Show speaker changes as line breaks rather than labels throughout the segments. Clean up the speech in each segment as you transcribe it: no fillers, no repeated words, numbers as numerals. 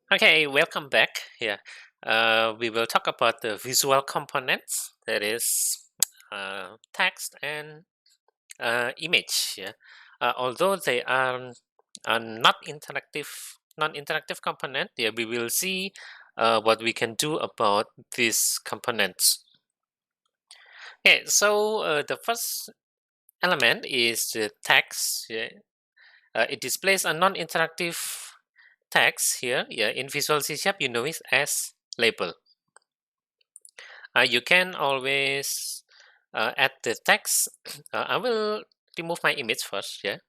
Okay, welcome back. Yeah, we will talk about the visual components, that is text and image. Yeah, although they are not interactive, non-interactive component. Yeah, we will see what we can do about these components. Okay, so the first element is the text. Yeah, it displays a non-interactive text here. Yeah, in Visual C Sharp, you know it as label. You can always add the text. I will remove my image first. Yeah,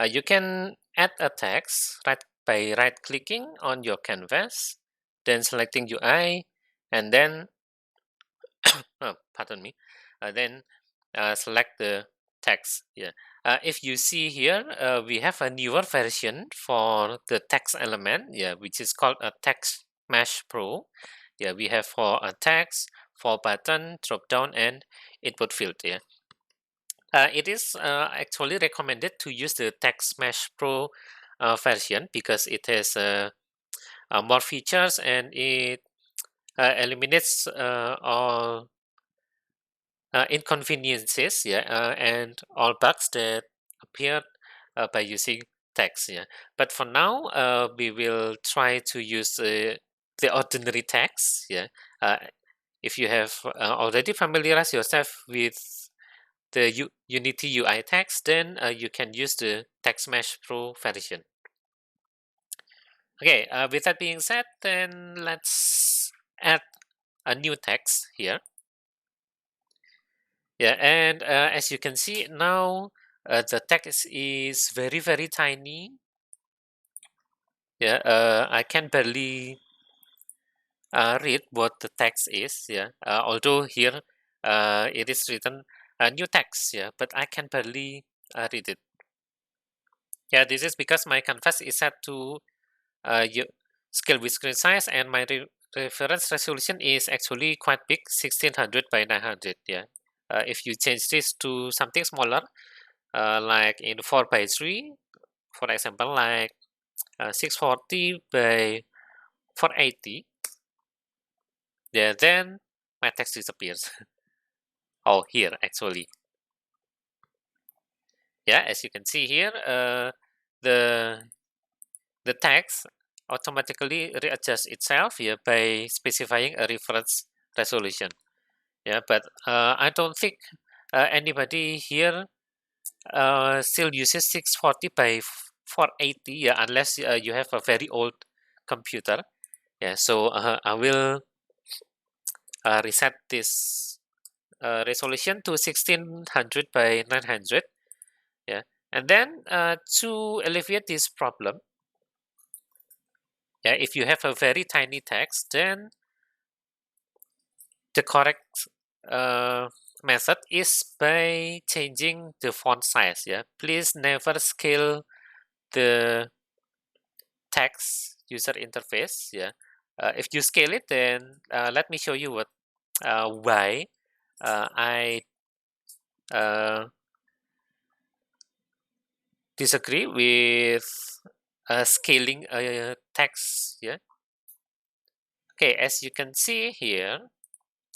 you can add a text by right clicking on your canvas, then selecting UI, and then pardon me, then select the text. Yeah. If you see here, we have a newer version for the text element. Yeah, which is called a Text Mesh Pro. Yeah, we have for a text, for button, drop down, and input field. Yeah. It is actually recommended to use the Text Mesh Pro version because it has more features and it eliminates all inconveniences, yeah, and all bugs that appear by using text, yeah. But for now, we will try to use the ordinary text, yeah. Uh, if you have already familiarized yourself with the Unity UI text, then you can use the Text Mesh Pro version. Okay, with that being said, then let's add a new text here. Yeah, and as you can see now, the text is very tiny. Yeah, I can barely read what the text is. Yeah, although here it is written new text. Yeah, but I can barely read it. Yeah, this is because my canvas is set to scale with screen size, and my reference resolution is actually quite big, 1600 by 900. Yeah, if you change this to something smaller, like in 4 by 3, for example, like 640 by 480, yeah, then my text disappears. Oh, here actually. Yeah, as you can see here, the the text automatically readjusts itself here by specifying a reference resolution. Yeah, but I don't think anybody here still uses 640 by 480, yeah, unless you have a very old computer. Yeah, so I will reset this resolution to 1600 by 900. Yeah, and then to alleviate this problem, yeah, if you have a very tiny text, then the correct uh, method is by changing the font size. Yeah, please never scale the text user interface. Yeah, if you scale it, then let me show you what why I uh, disagree with scaling a text. Yeah. Okay, as you can see here,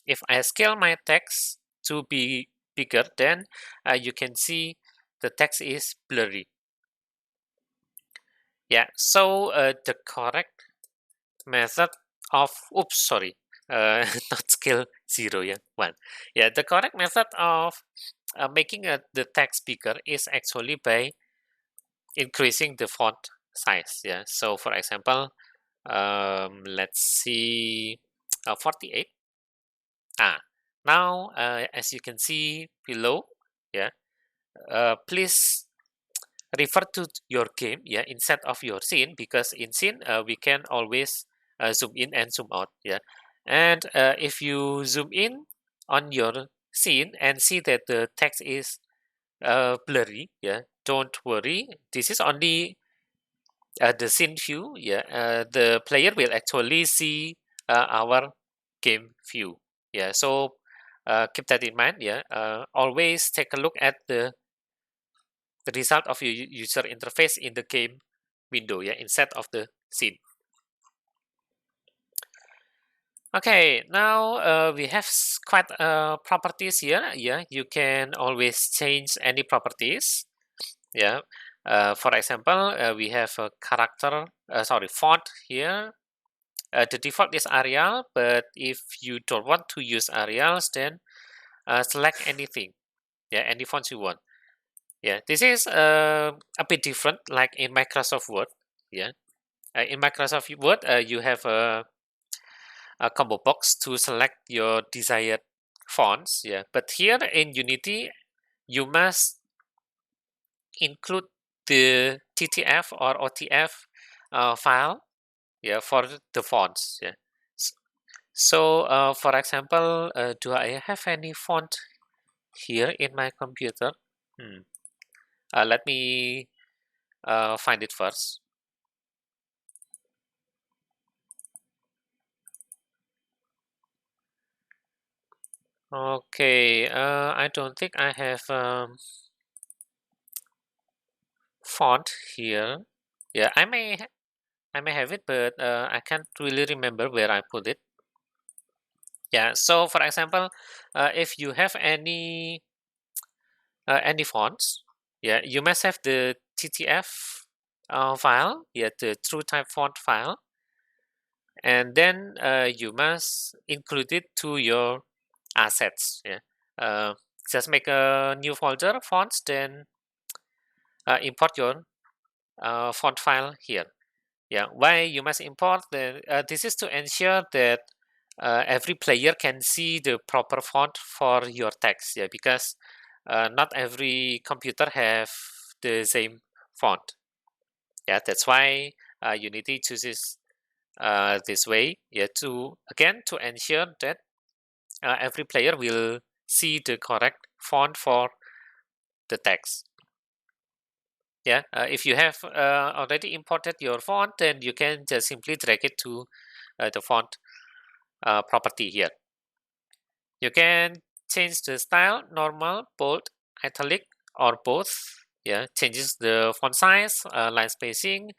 if I scale my text to be bigger, then you can see the text is blurry. Yeah. So the correct method of oops, sorry, not scale 0, yeah, 1. Yeah, the correct method of making the text bigger is actually by increasing the font size. Yeah. So for example, let's see, 48. Now as you can see below, yeah, please refer to your game, yeah, instead of your scene, because in scene we can always zoom in and zoom out. Yeah, and if you zoom in on your scene and see that the text is blurry, yeah, don't worry, this is only the scene view. Yeah, the player will actually see our game view. Yeah, so keep that in mind. Yeah, always take a look at the result of your user interface in the game window. Yeah, instead of the scene. Okay, now we have quite properties here. Yeah, you can always change any properties. Yeah, for example, we have a character, sorry, font here. The default is Arial, but if you don't want to use Arials, then select anything. Yeah, any fonts you want. Yeah, this is a bit different, like in Microsoft Word. Yeah, in Microsoft Word, you have a combo box to select your desired fonts. Yeah, but here in Unity, you must include the TTF or OTF file. Yeah, for the fonts. Yeah. So, for example, do I have any font here in my computer? Hmm. Let me find it first. Okay, I don't think I have font here. Yeah, I may have it, but I can't really remember where I put it. Yeah, so for example, if you have any fonts, yeah, you must have the TTF file, yeah, the true type font file, and then you must include it to your assets. Yeah, just make a new folder fonts, then import your font file here. Yeah, why you must import this is to ensure that every player can see the proper font for your text. Yeah, because not every computer have the same font. Yeah, that's why Unity chooses this way. Yeah, to again to ensure that every player will see the correct font for the text. Yeah, if you have already imported your font, then you can just simply drag it to the font property here. You can change the style, normal, bold, italic, or both. Yeah, changes the font size, line spacing,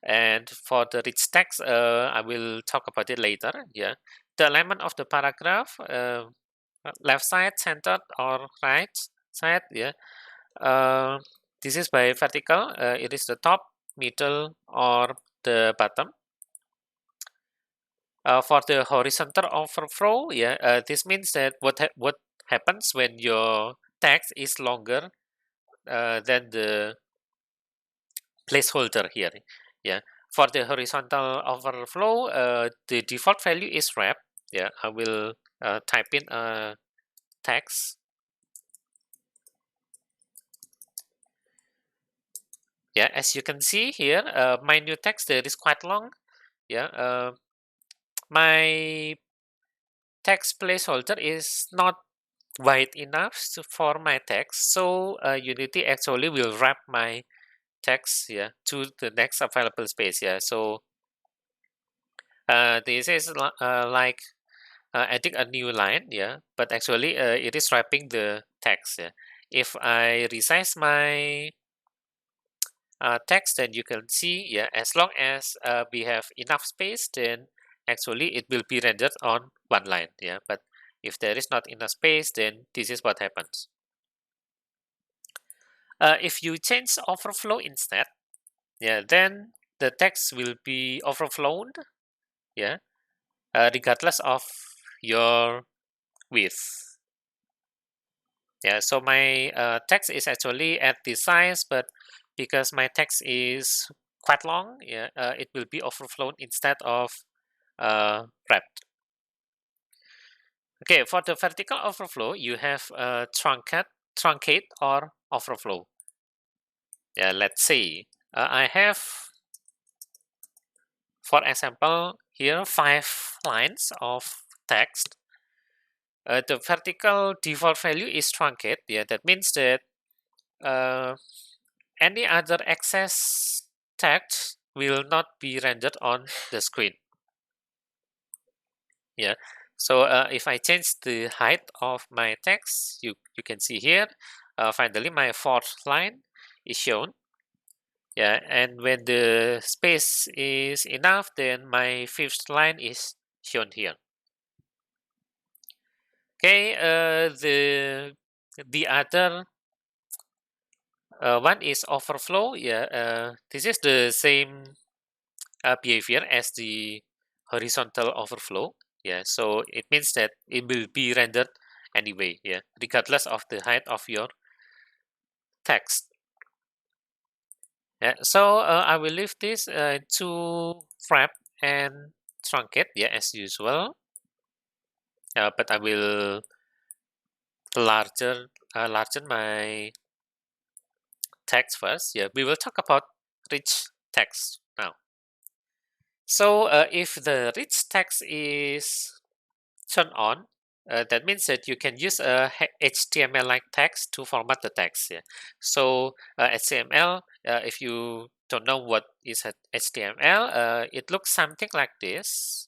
and for the rich text, I will talk about it later. Yeah, the alignment of the paragraph, left side, centered, or right side. Yeah, uh, this is by vertical. It is the top, middle, or the bottom. For the horizontal overflow, yeah, this means that what happens when your text is longer than the placeholder here. Yeah, for the horizontal overflow, the default value is wrap. Yeah, I will type in a text. Yeah, as you can see here, my new text there is quite long. Yeah, my text placeholder is not wide enough for my text, so Unity actually will wrap my text, yeah, to the next available space. Yeah, so this is like adding a new line. Yeah, but actually it is wrapping the text. Yeah, if I resize my text, then you can see, yeah, as long as we have enough space, then actually it will be rendered on one line. Yeah, but if there is not enough space, then this is what happens. If you change overflow instead, yeah, then the text will be overflowed, yeah, regardless of your width. Yeah, so my text is actually at this size, but because my text is quite long, yeah, it will be overflown instead of wrapped. Okay, for the vertical overflow, you have truncate or overflow. Yeah, let's see. I have, for example, here 5 lines of text. The vertical default value is truncate. Yeah, that means that uh, any other excess text will not be rendered on the screen. Yeah. So if I change the height of my text, you can see here. Finally, my fourth line is shown. Yeah, and when the space is enough, then my fifth line is shown here. Okay, the other one is overflow. Yeah, this is the same behavior as the horizontal overflow. Yeah, so it means that it will be rendered anyway. Yeah, regardless of the height of your text. Yeah, so I will leave this to wrap and truncate. Yeah, as usual. But I will larger my text first. Yeah, we will talk about rich text now. So if the rich text is turned on, that means that you can use a HTML-like text to format the text. Yeah. So HTML, if you don't know what is HTML, it looks something like this.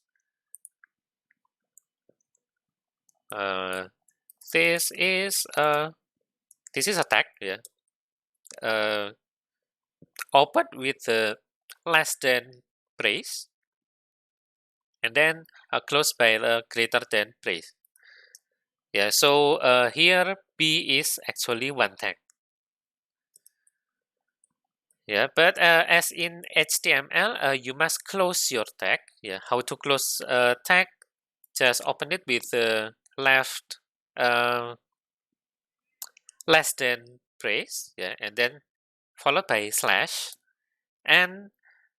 Uh, this is a tag. Yeah. Open with the less than brace, and then close by the greater than brace. Yeah, so here B is actually one tag. Yeah, but as in HTML, you must close your tag. Yeah, how to close a tag? Just open it with the left less than brace. Yeah, and then followed by slash and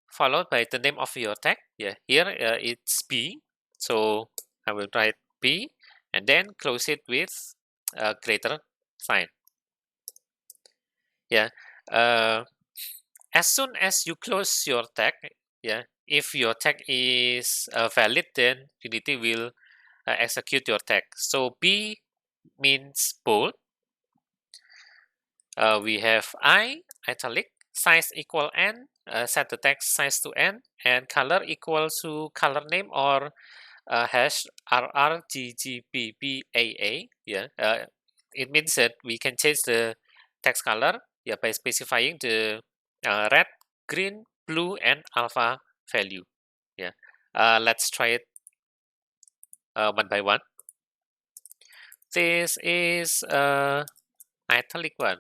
followed by the name of your tag. Yeah, here it's B. So I will write B and then close it with a greater sign. Yeah. Uh, as soon as you close your tag, yeah, if your tag is valid, then Unity will execute your tag. So B means bold. We have italic, size equal n, set the text size to n, and color equal to color name or hash RRGGBBAA. Yeah, it means that we can change the text color, yeah, by specifying the red, green, blue, and alpha value. Yeah, let's try it one by one. This is italic one.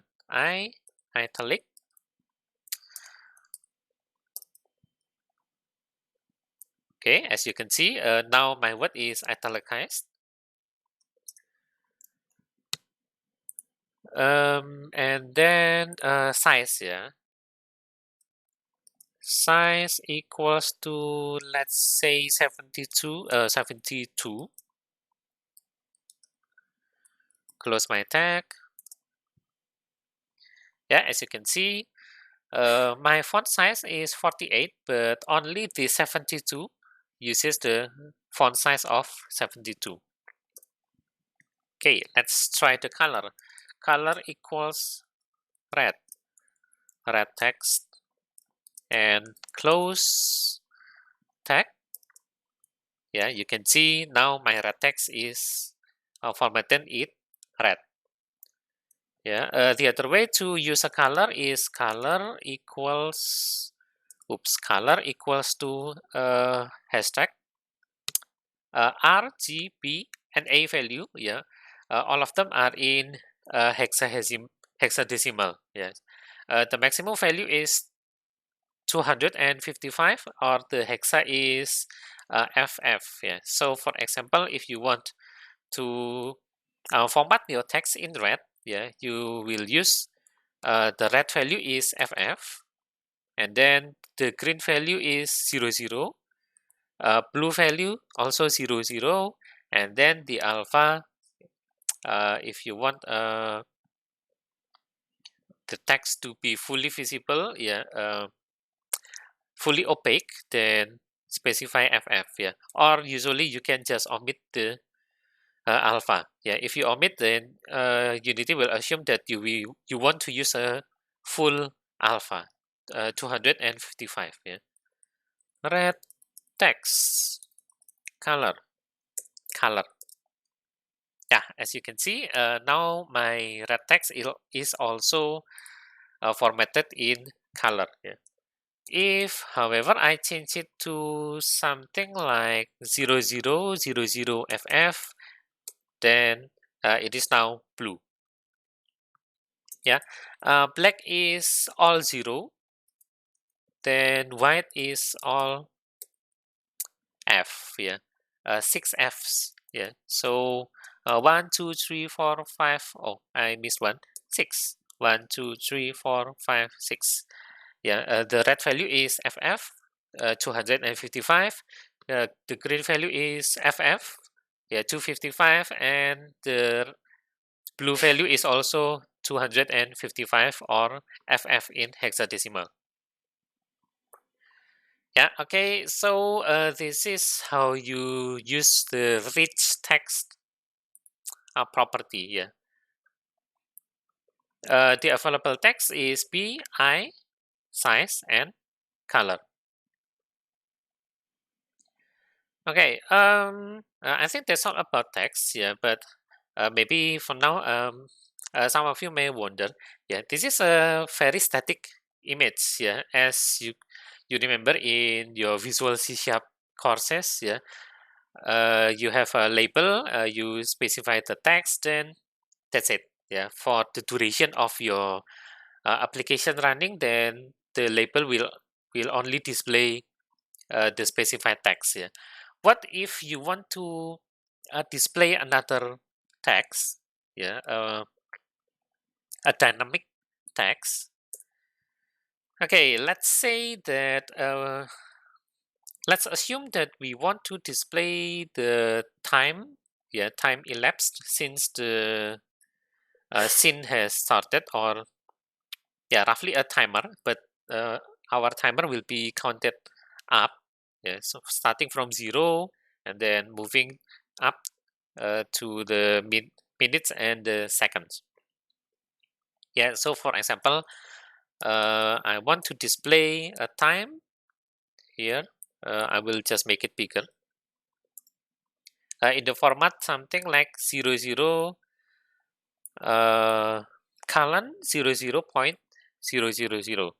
Italic. Okay, as you can see, now my word is italicized. And then size, yeah. Size equals to, let's say, 72. Close my tag. Yeah, as you can see, my font size is 48, but only the 72 uses the font size of 72. Okay, let's try the color. Color equals red. Red text. And close tag. Yeah, you can see now my red text is formatted in red. Yeah, the other way to use a color is color equals to hashtag RGB and A value. Yeah, all of them are in hexadecimal. Yes, the maximum value is 255, or the hexa is FF. Yeah. So for example, if you want to format your text in red, yeah, you will use the red value is FF, and then the green value is 00, blue value also 00, and then the alpha, if you want the text to be fully visible, yeah, fully opaque, then specify FF, yeah. Or usually you can just omit the alpha. Yeah, if you omit, then Unity will assume that you want to use a full alpha, 255. Yeah, red text color. Yeah, as you can see, now my red text is also formatted in color. Yeah. If, however, I change it to something like 0000FF, then it is now blue. Yeah, black is all 0, then white is all F. Yeah, 6 Fs. Yeah, so 1, 2, 3, 4, 5. Oh, I missed one. 6. 1, 2, 3, 4, 5, 6. Yeah, the red value is FF, 255. The green value is FF, yeah, 255, and the blue value is also 255, or FF in hexadecimal. Yeah, okay, so this is how you use the rich text property. Yeah, the available text is BI, size, and color. Okay, I think that's all about text. Yeah, but maybe for now, some of you may wonder. Yeah, this is a very static image. Yeah, as you remember in your Visual C# courses. Yeah, you have a label. You specify the text, then that's it. Yeah, for the duration of your application running, then the label will only display the specified text. Yeah. What if you want to display another text? Yeah, a dynamic text. Okay, let's say that let's assume that we want to display the time. Yeah, time elapsed since the scene has started, or yeah, roughly a timer. But our timer will be counted up. Yeah, so starting from 0 and then moving up to the minutes and the seconds. Yeah, so for example, I want to display a time here. I will just make it bigger. In the format something like 00 colon 00.000.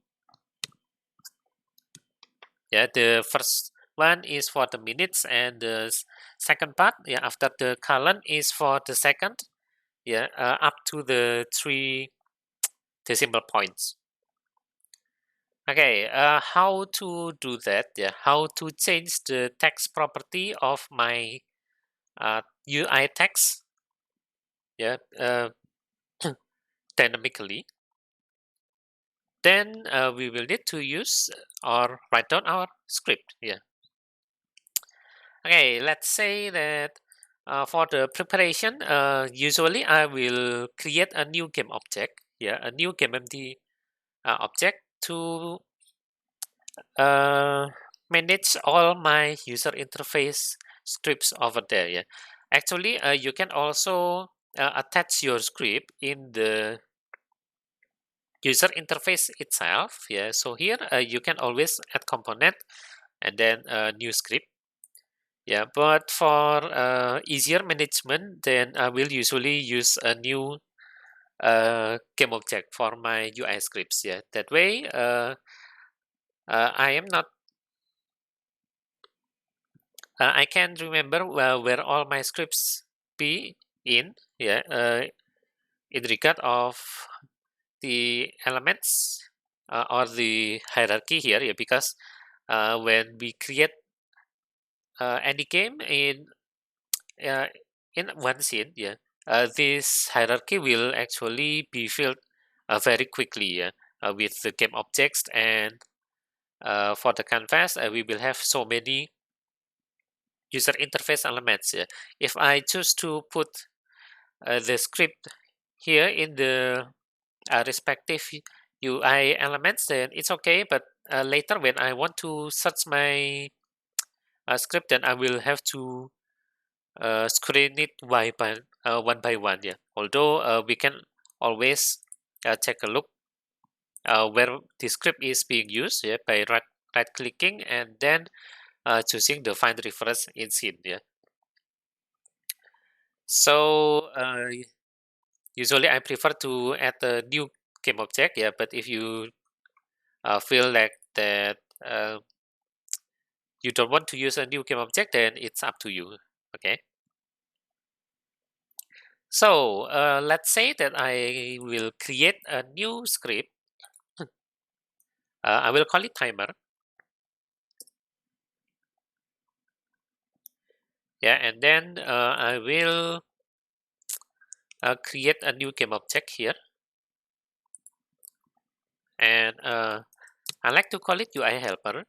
Yeah, the first one is for the minutes, and the second part, yeah, after the colon is for the second. Yeah, up to the 3 decimal points. Okay, how to do that? Yeah, how to change the text property of my UI text? Yeah, dynamically. Then we will need to use or write down our script. Yeah. Okay, let's say that for the preparation, usually I will create a new game object. Yeah, a new game empty object to uh, manage all my user interface scripts over there. Yeah, actually, you can also attach your script in the user interface itself. Yeah, so here you can always add component and then a new script. Yeah, but for easier management, then I will usually use a new game object for my UI scripts. Yeah, that way I am not. I can remember where all my scripts be in. Yeah, in regard of the elements or the hierarchy here. Yeah, because when we create any game uh, in one scene, yeah, this hierarchy will actually be filled very quickly, yeah, with the game objects, and for the canvas, we will have so many user interface elements. Yeah. If I choose to put the script here in the respective UI elements, then it's okay. But later, when I want to search my script, then I will have to screen it one by one. Yeah. Although we can always take a look where the script is being used, yeah, by right clicking and then choosing the find reference in scene. Yeah. So usually I prefer to add a new game object. Yeah. But if you feel like that you don't want to use a new game object, then it's up to you. Okay. So let's say that I will create a new script. I will call it timer. Yeah, and then I will create a new game object here. And I like to call it UI helper.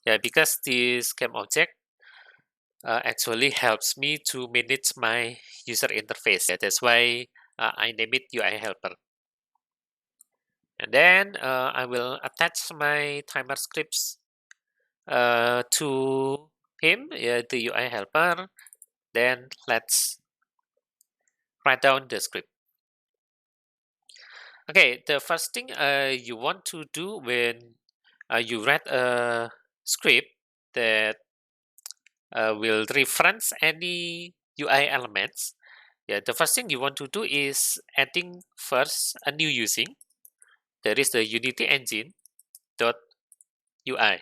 Yeah, because this game object actually helps me to manage my user interface. Yeah, that's why I name it UI helper. And then I will attach my timer scripts to him, the UI helper. Then let's write down the script. Okay, the first thing you want to do when you write a script that will reference any UI elements. Yeah, the first thing you want to do is adding first a new using. There is the Unity engine dot UI.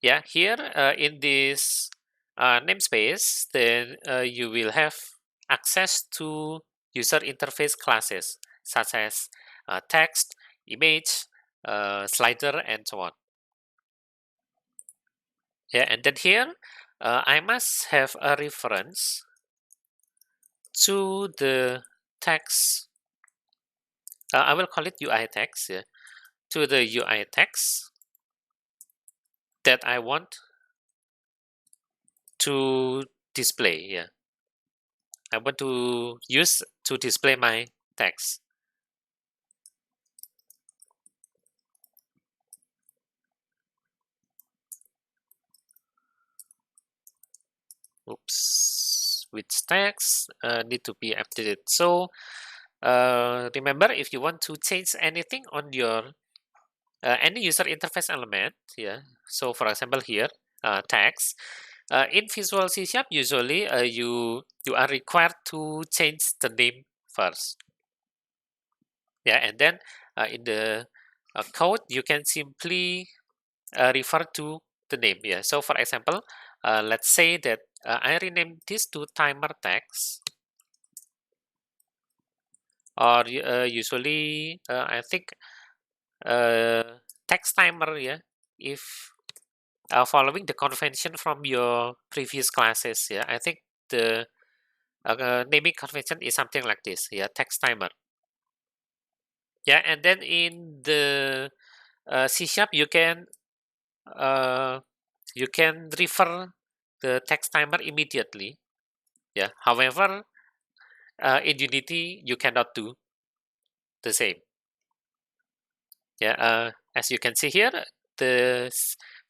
Yeah, here in this namespace, then you will have access to user interface classes such as text, image, slider, and so on. Yeah, and then here I must have a reference to the text. I will call it UI text. Yeah, to the UI text that I want to display. Yeah, I want to use to display my text. Oops, which text need to be updated. So remember, if you want to change anything on your any user interface element, yeah. So for example here, text. In Visual C Sharp, usually you are required to change the name first. Yeah, and then in the code, you can simply refer to the name. Yeah. So for example, let's say that I rename this to timer text, or usually I think text timer. Yeah. If following the convention from your previous classes, yeah, I think the naming convention is something like this. Yeah, text timer. Yeah, and then in the C sharp, uh, you can refer the text timer immediately. Yeah. However, in Unity, you cannot do the same. Yeah. As you can see here, the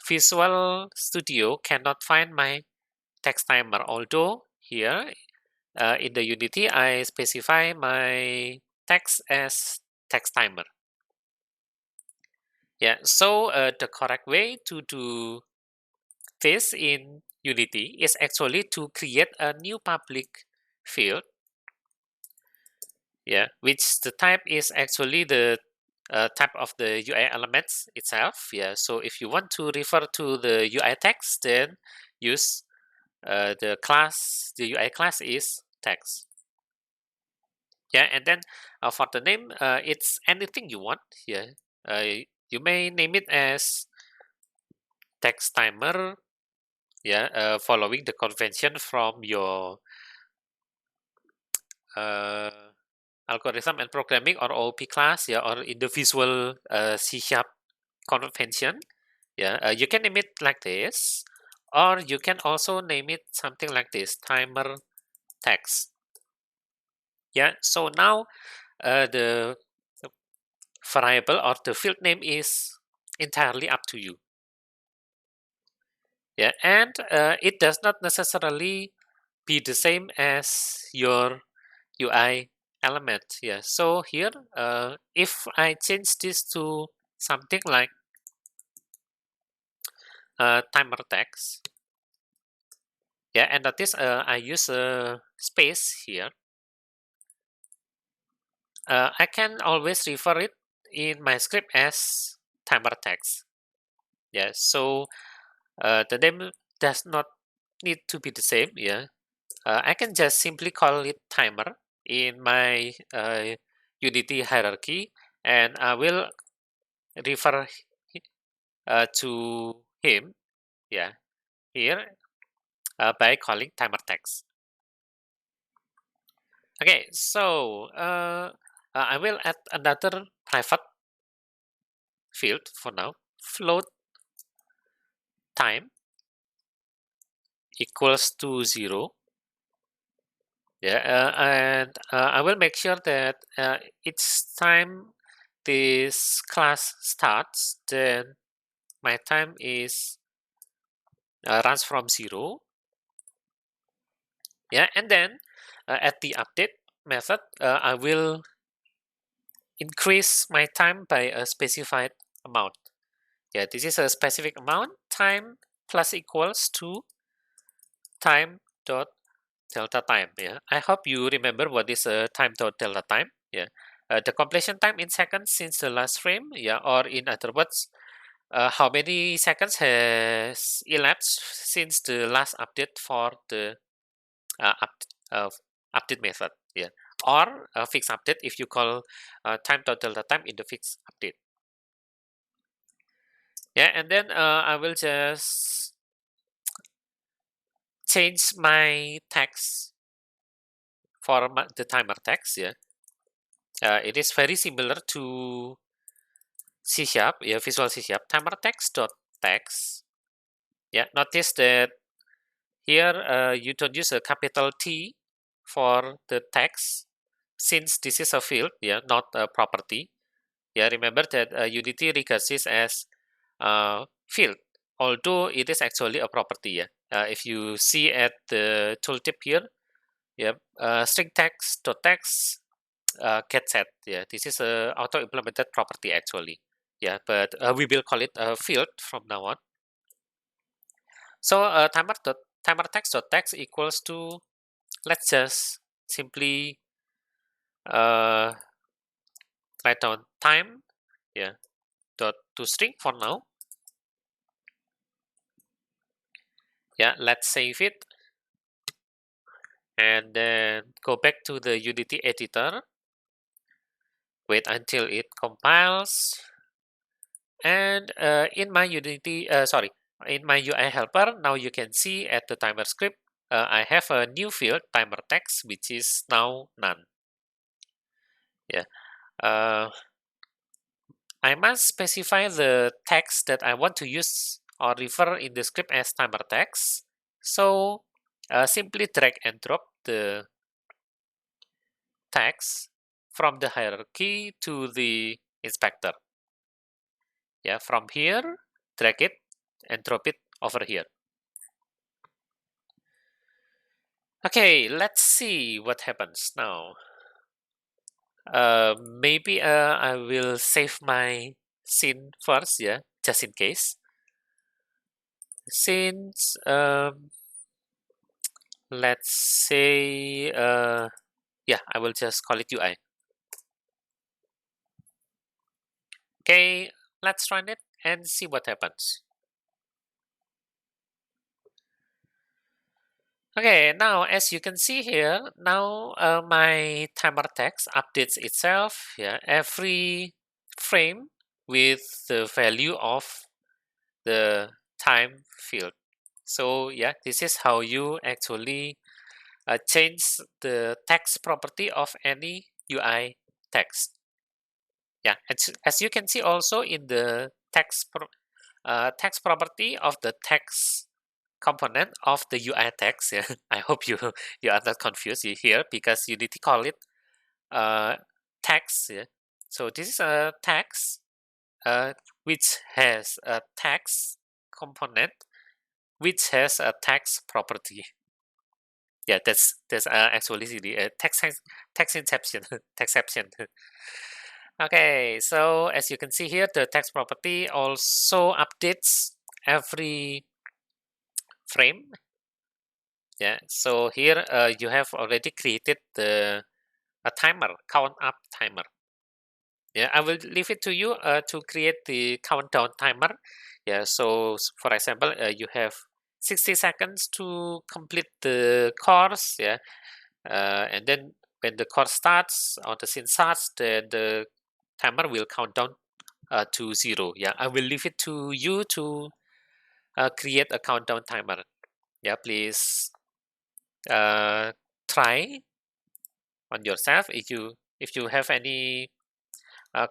Visual Studio cannot find my text timer. Although here in the Unity, I specify my text as text timer. Yeah. So the correct way to do this in Unity is actually to create a new public field. Yeah, which the type is actually the type of the UI elements itself. Yeah, so if you want to refer to the UI text, then use the class, the UI class is text. Yeah, and then for the name, it's anything you want. Yeah, you may name it as text timer. Yeah, following the convention from your uh, algorithm and programming or OOP class, yeah, or in the visual C sharp convention. Yeah, you can name it like this, or you can also name it something like this, timer text. Yeah, so now the variable or the field name is entirely up to you. Yeah, and it does not necessarily be the same as your UI element. Yeah, so here, if I change this to something like timer text, yeah, and notice I use a space here. I can always refer it in my script as timer text. Yeah, so the name does not need to be the same. Yeah, I can just simply call it timer in my Unity hierarchy, and I will refer to him, yeah, here by calling timer text. Okay, so I will add another private field for now. Float time equals to 0. Yeah, and I will make sure that each time this class starts, then my time is runs from 0. Yeah, and then at the update method, I will increase my time by a specified amount. Yeah, this is a specific amount, time plus equals to time dot delta time. Yeah, I hope you remember what is time dot delta time. Yeah, the completion time in seconds since the last frame. Yeah, or in other words, how many seconds has elapsed since the last update for the uh, update method. Yeah, or a fixed update if you call time dot delta time in the fixed update. Yeah, and then I will just change my text for the timer text. Yeah, it is very similar to C sharp. Yeah, Visual C sharp timer text dot text. Yeah, notice that here you don't use a capital T for the text since this is a field. Yeah, not a property. Yeah, remember that Unity regards this as field, although it is actually a property. Yeah, if you see at the tooltip here, yeah, string text dot text get set. Yeah, this is a auto implemented property actually. Yeah, but we will call it a field from now on. So timer text dot text equals to, let's just simply uh, write down time. Yeah, dot to string for now. Yeah, let's save it and then go back to the Unity editor. Wait until it compiles. And in my in my UI helper, now you can see at the timer script, I have a new field timer text, which is now none. Yeah. I must specify the text that I want to use or refer in the script as timer text. So simply drag and drop the text from the hierarchy to the inspector. Yeah, from here, drag it and drop it over here. Okay, let's see what happens now. Maybe I will save my scene first, yeah, just in case. Since let's say yeah, I will just call it UI. Okay, let's run it and see what happens. Okay, now as you can see here, now my timer text updates itself, yeah, every frame with the value of the time field. So yeah, this is how you actually change the text property of any UI text. Yeah, as you can see also in the text property of the text component of the UI text. Yeah, I hope you are not confused here because you need to call it uh, text. Yeah. So this is a text which has a text component which has a text property. Yeah, that's actually the text inception textception. Okay, so as you can see here, the text property also updates every frame. Yeah, so here you have already created a timer, count up timer. Yeah, I will leave it to you to create the countdown timer. Yeah, so for example, you have 60 seconds to complete the course. Yeah, and then when the course starts or the scene starts, the timer will count down to 0. Yeah, I will leave it to you to create a countdown timer. Yeah, please try on yourself. If you have any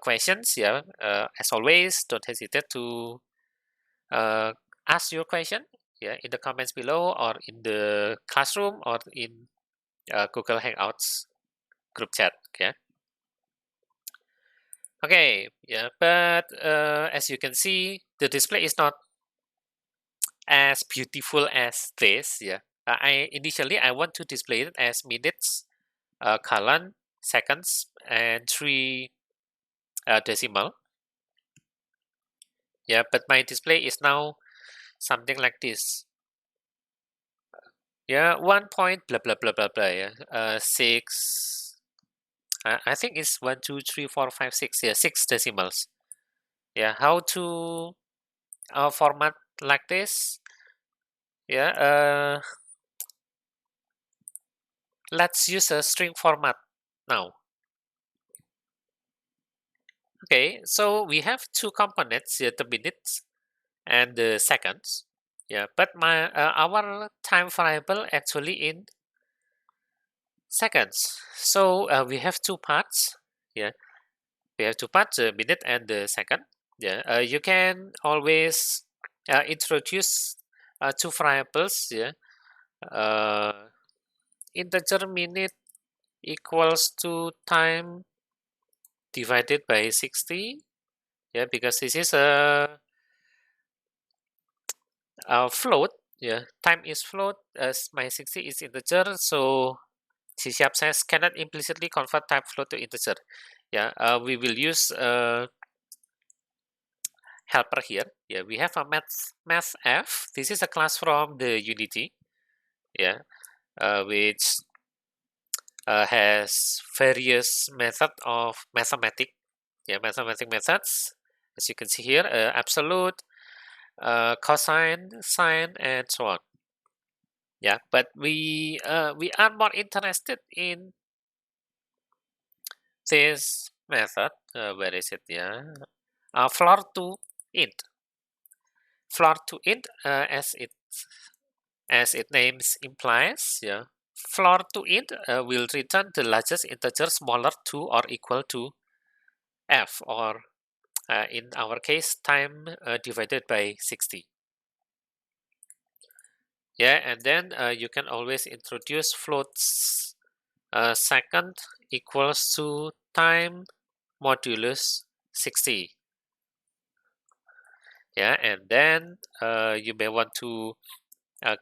questions, yeah, as always, don't hesitate to uh, ask your question, yeah, in the comments below or in the classroom or in Google Hangouts group chat. Okay, yeah, but as you can see, the display is not as beautiful as this. Yeah, I initially I want to display it as minutes, colon, seconds, and 3 decimal. Yeah, but my display is now something like this. Yeah, 1 point blah blah blah blah blah. Yeah, 6. I think it's 1, 2, 3, 4, 5, 6. Yeah, 6 decimals. Yeah, how to format like this? Yeah, let's use a string format now. Okay, so we have two components here, the minutes and the seconds. Yeah, but our time variable actually in seconds. So we have two parts. Yeah, we have two parts, the minute and the second. Yeah, you can always introduce two variables. Yeah, uh, integer minute equals to time divided by 60. Yeah, because this is a float. Yeah, time is float as my 60 is integer. So C# says cannot implicitly convert type float to integer. Yeah, we will use helper here. Yeah, we have a math f. This is a class from the Unity. Yeah, which has various method of mathematic. Yeah, mathematic methods. As you can see here, absolute, cosine, sine, and so on. Yeah, but we are more interested in this method. Where is it? Yeah, floor to int. Floor to int, as it names implies. Yeah, floor to int will return the largest integer smaller to or equal to f, or in our case, time divided by 60. Yeah, and then you can always introduce floats. Second equals to time modulus 60. Yeah, and then you may want to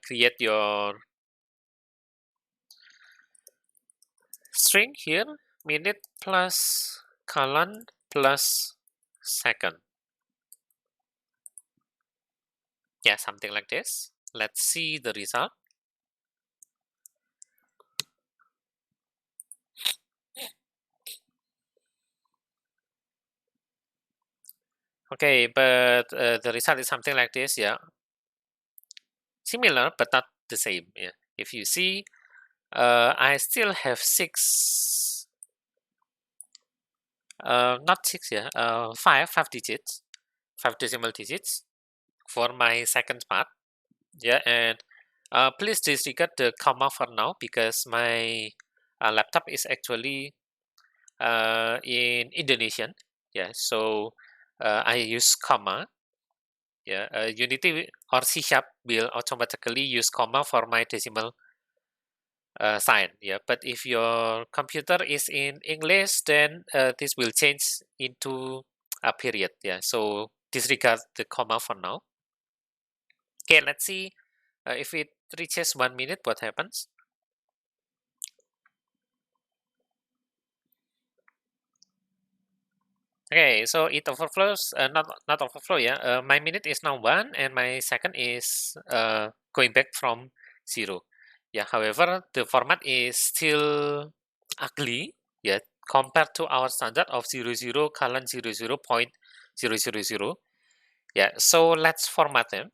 create your string here, minute plus colon plus second. Yeah, something like this. Let's see the result. Okay, but the result is something like this. Yeah, similar but not the same. Yeah, if you see, I still have 6, not 6. Yeah, 5 digits, 5 decimal digits for my second part. Yeah, and please disregard the comma for now because my laptop is actually in Indonesian. Yeah, so I use comma. Yeah, Unity or C# will automatically use comma for my decimal sign. Yeah, but if your computer is in English, then this will change into a period. Yeah, so disregard the comma for now. Okay, let's see if it reaches 1 minute, what happens? Okay, so it overflows, not overflow, yeah. My minute is now 1 and my second is going back from 0. Yeah, however, the format is still ugly, yeah, compared to our standard of 00 colon 00 point 000. Yeah, so let's format them.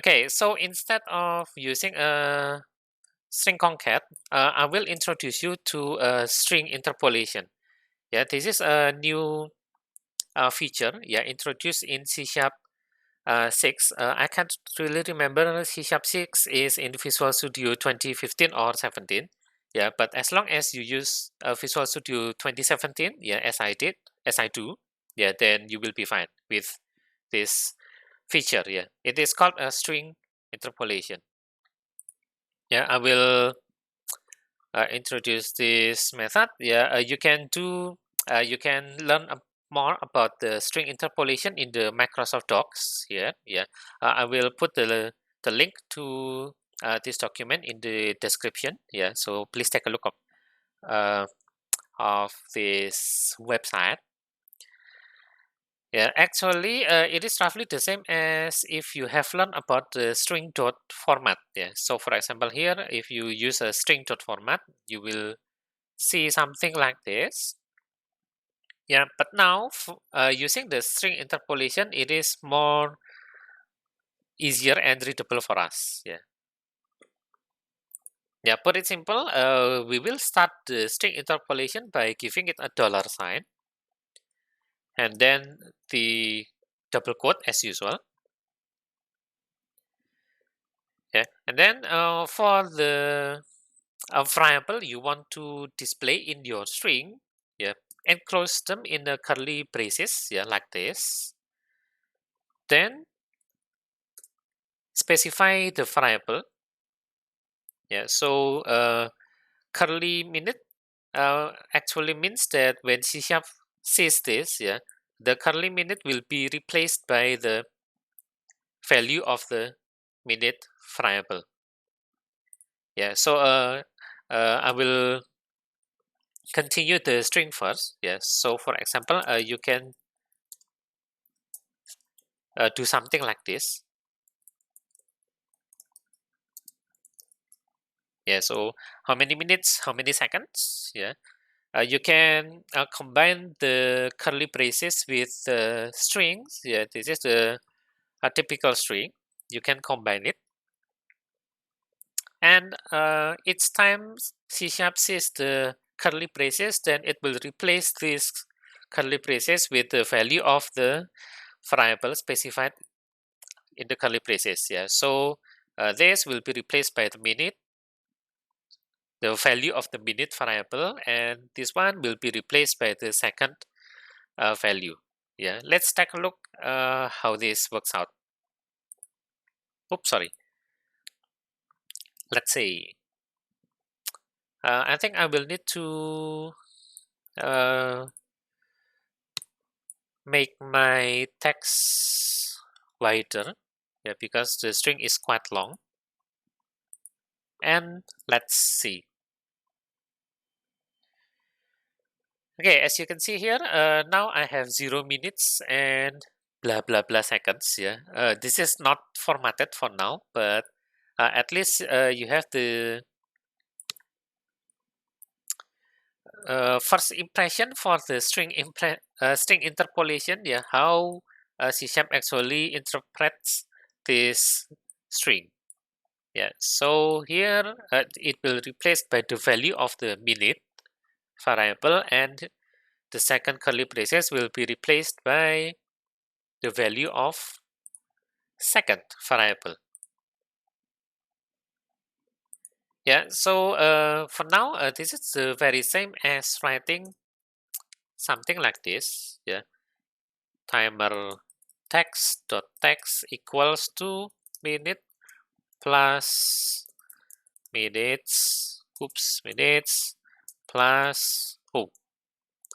Okay, so instead of using a string concat, I will introduce you to a string interpolation. Yeah, this is a new feature, yeah, introduced in C Sharp 6. I can't really remember C Sharp 6 is in Visual Studio 2015 or 17. Yeah, but as long as you use Visual Studio 2017, yeah, as I do, yeah, then you will be fine with this feature. Yeah, it is called a string interpolation. Yeah, I will introduce this method. Yeah, you can learn more about the string interpolation in the Microsoft Docs here. Yeah, I will put the link to this document in the description. Yeah, so please take a look uh, of this website. Yeah, actually, it is roughly the same as if you have learned about the string dot format. Yeah, so for example, here, if you use a string dot format, you will see something like this. Yeah, but now using the string interpolation, it is more easier and readable for us. Yeah. Yeah, put it simple, we will start the string interpolation by giving it a dollar sign and then the double quote as usual. Yeah, and then for the variable you want to display in your string, yeah, enclose them in the curly braces, yeah, like this. Then specify the variable. Yeah, so curly minute actually means that when C# says this, yeah, the curly minute will be replaced by the value of the minute variable. Yeah, so I will continue the string first. Yes, so for example, you can do something like this. Yeah, so how many minutes, how many seconds? Yeah, you can combine the curly braces with strings. Yeah, this is a typical string. You can combine it, and each time C# sees the curly braces, then it will replace these curly braces with the value of the variable specified in the curly braces. Yeah, so this will be replaced by the minute, the value of the minute variable, and this one will be replaced by the second value. Yeah, let's take a look how this works out. Oops, sorry. Let's see. I think I will need to uh, make my text wider, yeah, because the string is quite long. And let's see. Okay, as you can see here, now I have 0 minutes and blah blah blah seconds. Yeah, this is not formatted for now, but at least you have the first impression for the string interpolation. Yeah, how C# actually interprets this string. Yeah, so here it will replace by the value of the minute variable, and the second curly braces will be replaced by the value of second variable. Yeah, so for now, this is the very same as writing something like this. Yeah, timer text equals to minute plus minutes plus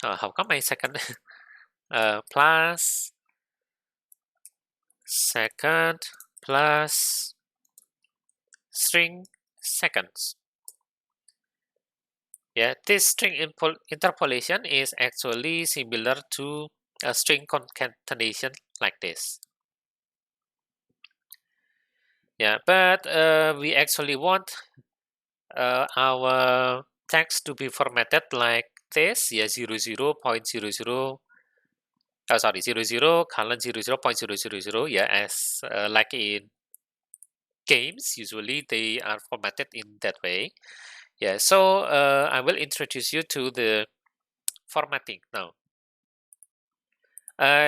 how come my second plus second plus string seconds. Yeah, this string interpolation is actually similar to a string concatenation like this. Yeah, but we actually want our text to be formatted like this. Yeah, 00.00. Oh, sorry, 00 colon 00.000. Yeah, as like in games, usually they are formatted in that way. Yeah, so I will introduce you to the formatting now.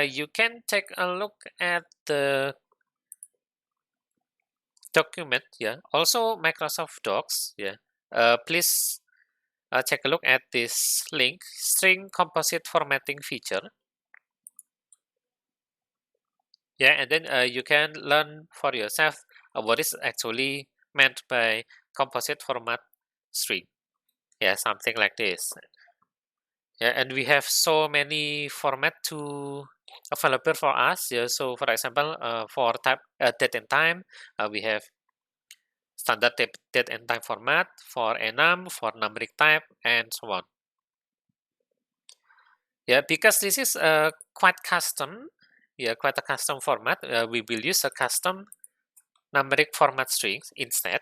You can take a look at the document, yeah, also Microsoft Docs, yeah. Please take a look at this link, string composite formatting feature. Yeah, and then you can learn for yourself what is actually meant by composite format string. Yeah, something like this. Yeah, and we have so many format to available for us. Yeah, so for example, for type date and time, we have standard date and time format for enum, for numeric type, and so on. Yeah, because this is quite custom. Yeah, quite a custom format. We will use a custom numeric format strings instead.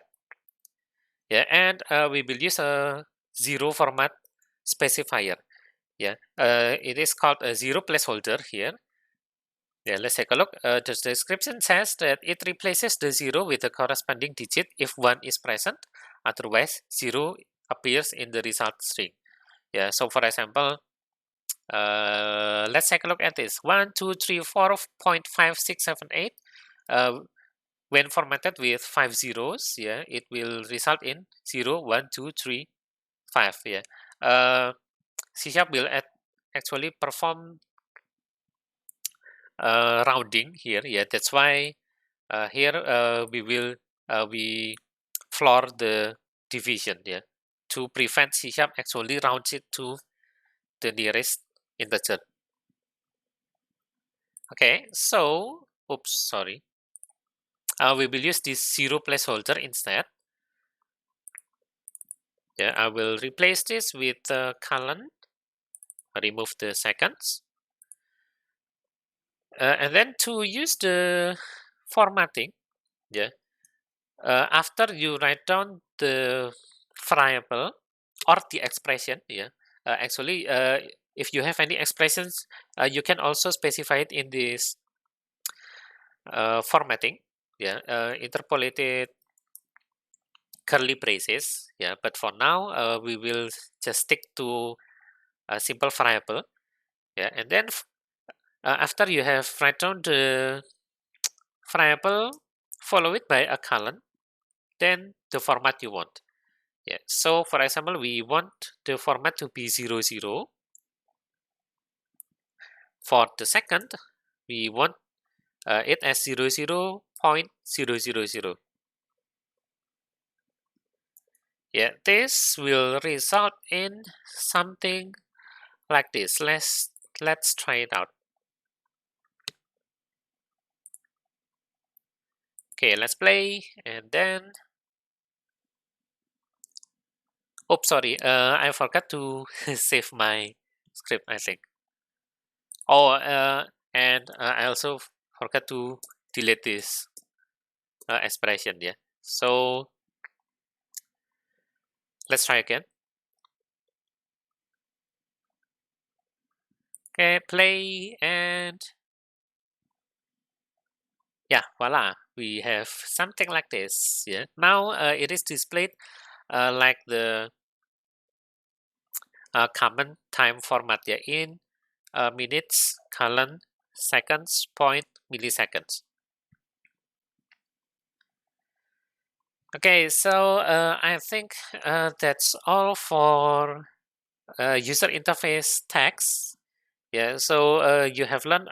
Yeah, and we will use a zero format specifier. Yeah, it is called a zero placeholder here. Yeah, let's take a look. The description says that it replaces the zero with the corresponding digit if one is present. Otherwise, zero appears in the result string. Yeah, so for example, let's take a look at this. 1, 2, 3, 4.5678. When formatted with 5 zeros, yeah, it will result in 0, 1, 2, 3, 5. Yeah. C# will actually perform rounding here. Yeah, that's why here we floor the division. Yeah, to prevent C# actually rounds it to the nearest integer. Okay, so oops, sorry. We will use this zero placeholder instead. Yeah, I will replace this with colon. Remove the seconds. And then to use the formatting, yeah, after you write down the variable or the expression, yeah, actually, if you have any expressions, you can also specify it in this formatting, yeah, interpolated curly braces, yeah. But for now, we will just stick to a simple variable, yeah, and then after you have write down the variable, follow it by a colon, then the format you want. Yeah. So for example, we want the format to be 00. For the second, we want it as 00.000. Yeah, this will result in something like this. Let's try it out. Okay, let's play, and then oh, sorry, I forgot to save my script, I think. Oh, and I also forgot to delete this expression. Yeah. So let's try again. Okay, play, and yeah, voila, we have something like this. Yeah. Now it is displayed like the common time format. Yeah, in minutes, colon, seconds, point, milliseconds. Okay, so I think that's all for user interface text. Yeah, so you have learned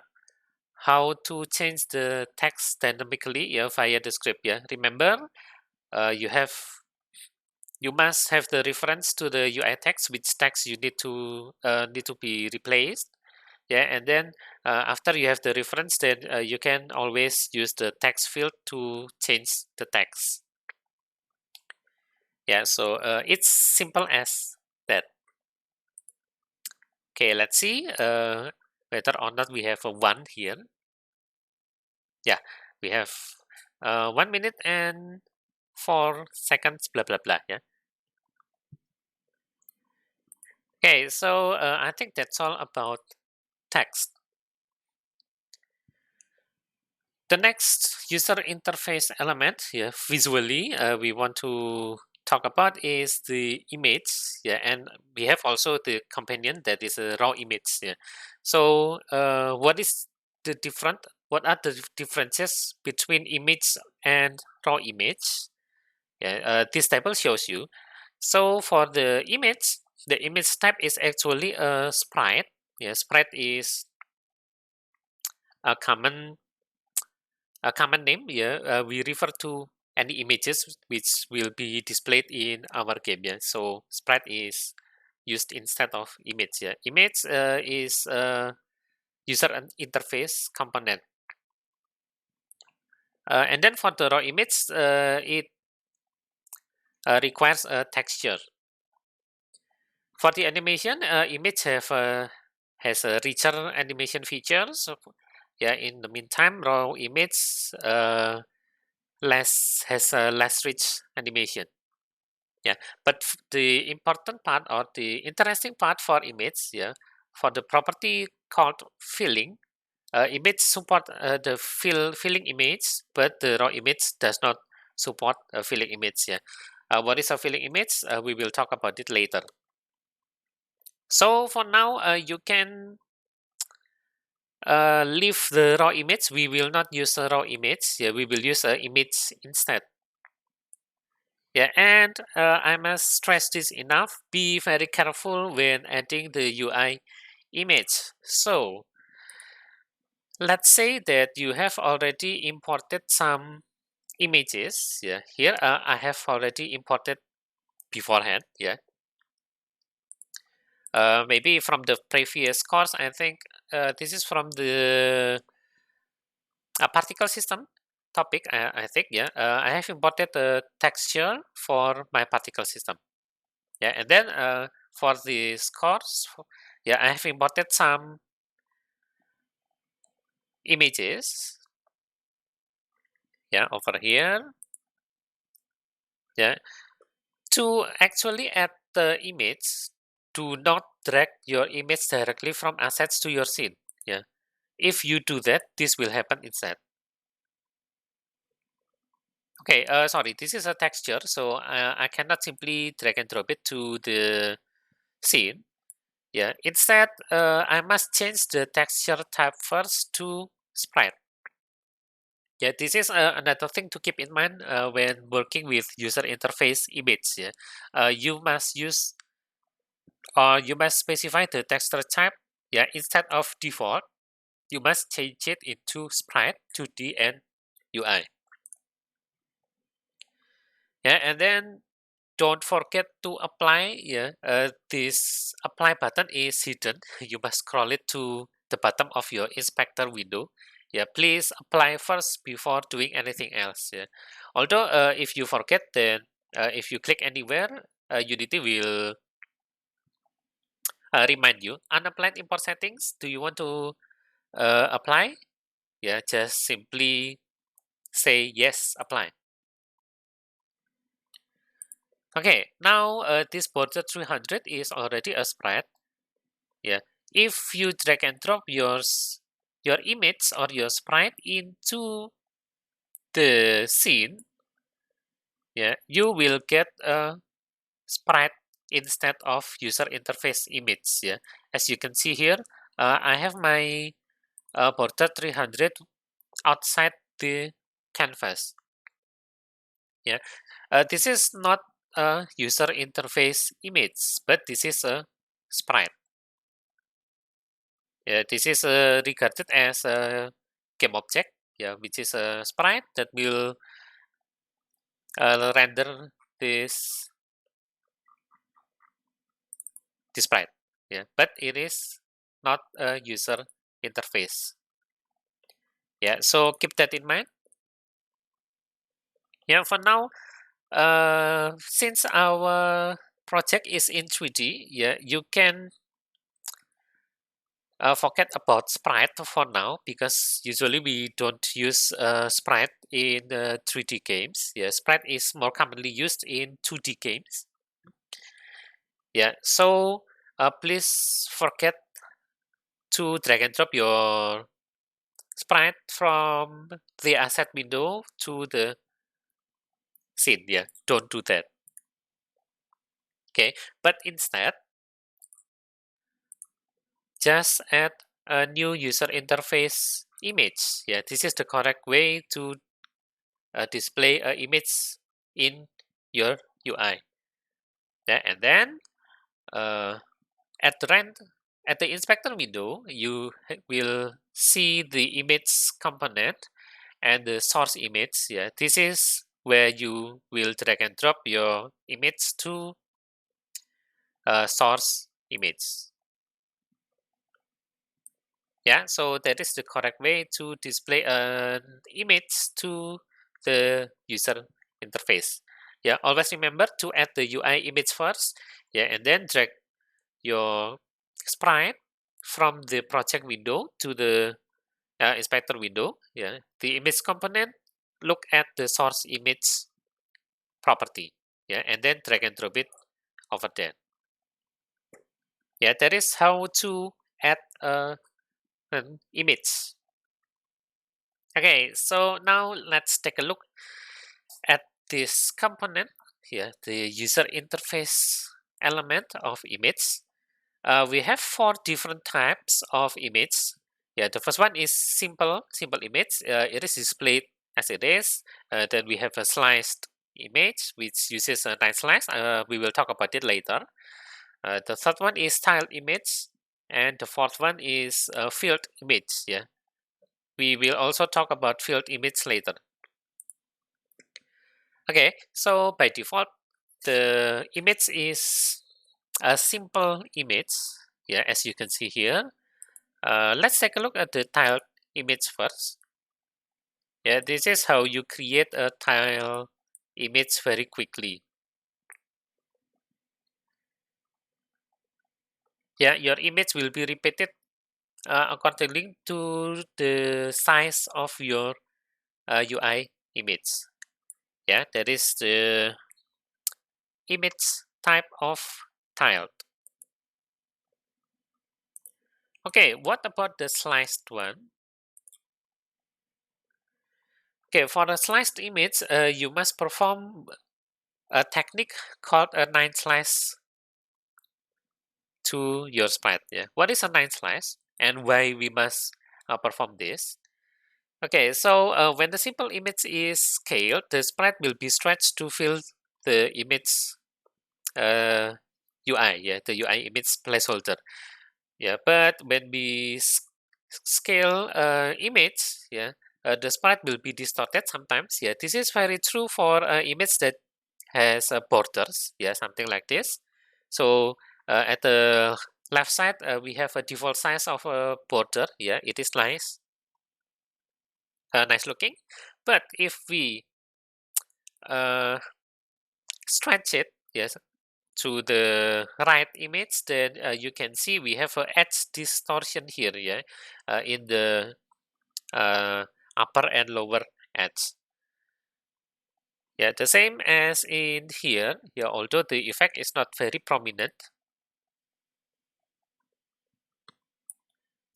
how to change the text dynamically, yeah, via the script. Yeah, remember, you must have the reference to the UI text, which text you need to be replaced. Yeah, and then after you have the reference, then you can always use the text field to change the text. Yeah, so it's simple as that. Okay, let's see whether or not we have a 1 here. Yeah, we have 1 minute and 4 seconds, blah, blah, blah. Yeah. Okay, so I think that's all about text. The next user interface element, yeah, visually, we want to talk about is the image, yeah, and we have also the companion that is a raw image, yeah. So, what is the different? What are the differences between image and raw image? Yeah, this table shows you. So for the image type is actually a sprite. Yeah, sprite is a common name. Yeah, we refer to any images which will be displayed in our game. Yeah, so sprite is used instead of image. Yeah, image is a user interface component. And then for the raw image, it requires a texture. For the animation, image has a richer animation features. So, yeah, in the meantime, raw image less has a less rich animation. Yeah, but the important part or the interesting part for image, yeah, for the property called filling, image support the filling image, but the raw image does not support a filling image. Yeah, what is a filling image? We will talk about it later. So for now, you can leave the raw image. We will not use a raw image. Yeah, we will use a image instead. Yeah, and I must stress this enough. Be very careful when adding the UI image. So let's say that you have already imported some images. Yeah, here I have already imported beforehand. Yeah, maybe from the previous course. I think this is from the a particle system topic. I think, yeah, I have imported the texture for my particle system. Yeah, and then for the scores, yeah, I have imported some images. Yeah, over here. Yeah, to actually add the image, do not drag your image directly from assets to your scene. Yeah, if you do that, this will happen instead. Okay, sorry, this is a texture, so I cannot simply drag and drop it to the scene. Yeah, instead, I must change the texture type first to sprite. Yeah, this is another thing to keep in mind when working with user interface image. Yeah, you must use or you must specify the texture type. Yeah, instead of default, you must change it into sprite, 2D, and UI. Yeah, and then don't forget to apply. Yeah, this apply button is hidden. You must scroll it to the bottom of your inspector window. Yeah, please apply first before doing anything else. Yeah, although if you forget, then if you click anywhere, Unity will remind you unapplied import settings. Do you want to apply? Yeah, just simply say yes, apply. Okay, now this border 300 is already a sprite. Yeah, if you drag and drop your image or your sprite into the scene, yeah, you will get a sprite instead of user interface image. Yeah, as you can see here, I have my border 300 outside the canvas. Yeah, this is not a user interface image, but this is a sprite. Yeah, this is regarded as a game object, yeah, which is a sprite that will render this sprite. Yeah, but it is not a user interface. Yeah, so keep that in mind. Yeah, for now, since our project is in 3D, yeah, you can forget about sprite for now because usually we don't use sprite in 3D games. Yeah, sprite is more commonly used in 2D games. Yeah, so please forget to drag and drop your sprite from the asset window to the scene. Yeah, don't do that. Okay, but instead, just add a new user interface image. Yeah, this is the correct way to display an image in your UI. Yeah, and then uh, at the rand at the inspector window, you will see the image component and the source image. Yeah, this is where you will drag and drop your image to source image. Yeah, so that is the correct way to display an image to the user interface. Yeah, always remember to add the UI image first. Yeah, and then drag your sprite from the project window to the inspector window. Yeah, the image component, look at the source image property. Yeah, and then drag and drop it over there. Yeah, that is how to add an image. Okay, so now let's take a look at this component here, the user interface element of image. We have 4 different types of image. Yeah, the first one is simple image. It is displayed as it is. Then we have a sliced image, which uses a nice slice. We will talk about it later. The third one is tiled image, and the fourth one is filled image. Yeah, we will also talk about filled image later. Okay, so by default, the image is a simple image. Yeah, as you can see here. Let's take a look at the tiled image first. Yeah, this is how you create a tile image very quickly. Yeah, your image will be repeated accordingly to the size of your UI image. Yeah, that is the image type of tiled. Okay, what about the sliced one? Okay, for a sliced image, you must perform a technique called a 9 slice to your sprite. Yeah, what is a 9 slice and why we must perform this? Okay, so when the simple image is scaled, the sprite will be stretched to fill the image uh, UI. Yeah, the UI image placeholder. Yeah, but when we scale image, yeah, the sprite will be distorted sometimes. Yeah, this is very true for image that has borders. Yeah, something like this. So at the left side, we have a default size of a border. Yeah, it is nice, nice looking. But if we uh, stretch it, yes, to the right image, then you can see we have a edge distortion here. Yeah, in the uh, upper and lower edge. Yeah, the same as in here. Yeah, although the effect is not very prominent.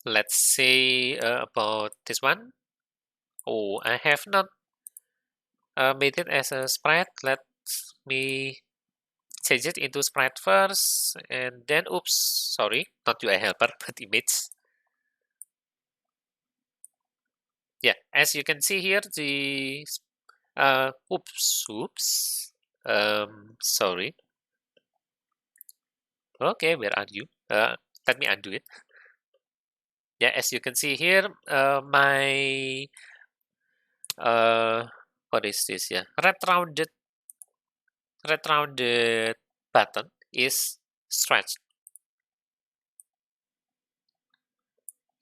Let's say about this one. Oh, I have not made it as a sprite. Let me change it into sprite first, and then oops, sorry, not UI helper, but image. Yeah, as you can see here, the oops, sorry. Okay, where are you? Let me undo it. Yeah, as you can see here, my uh, what is this? Yeah, red rounded button is stretched.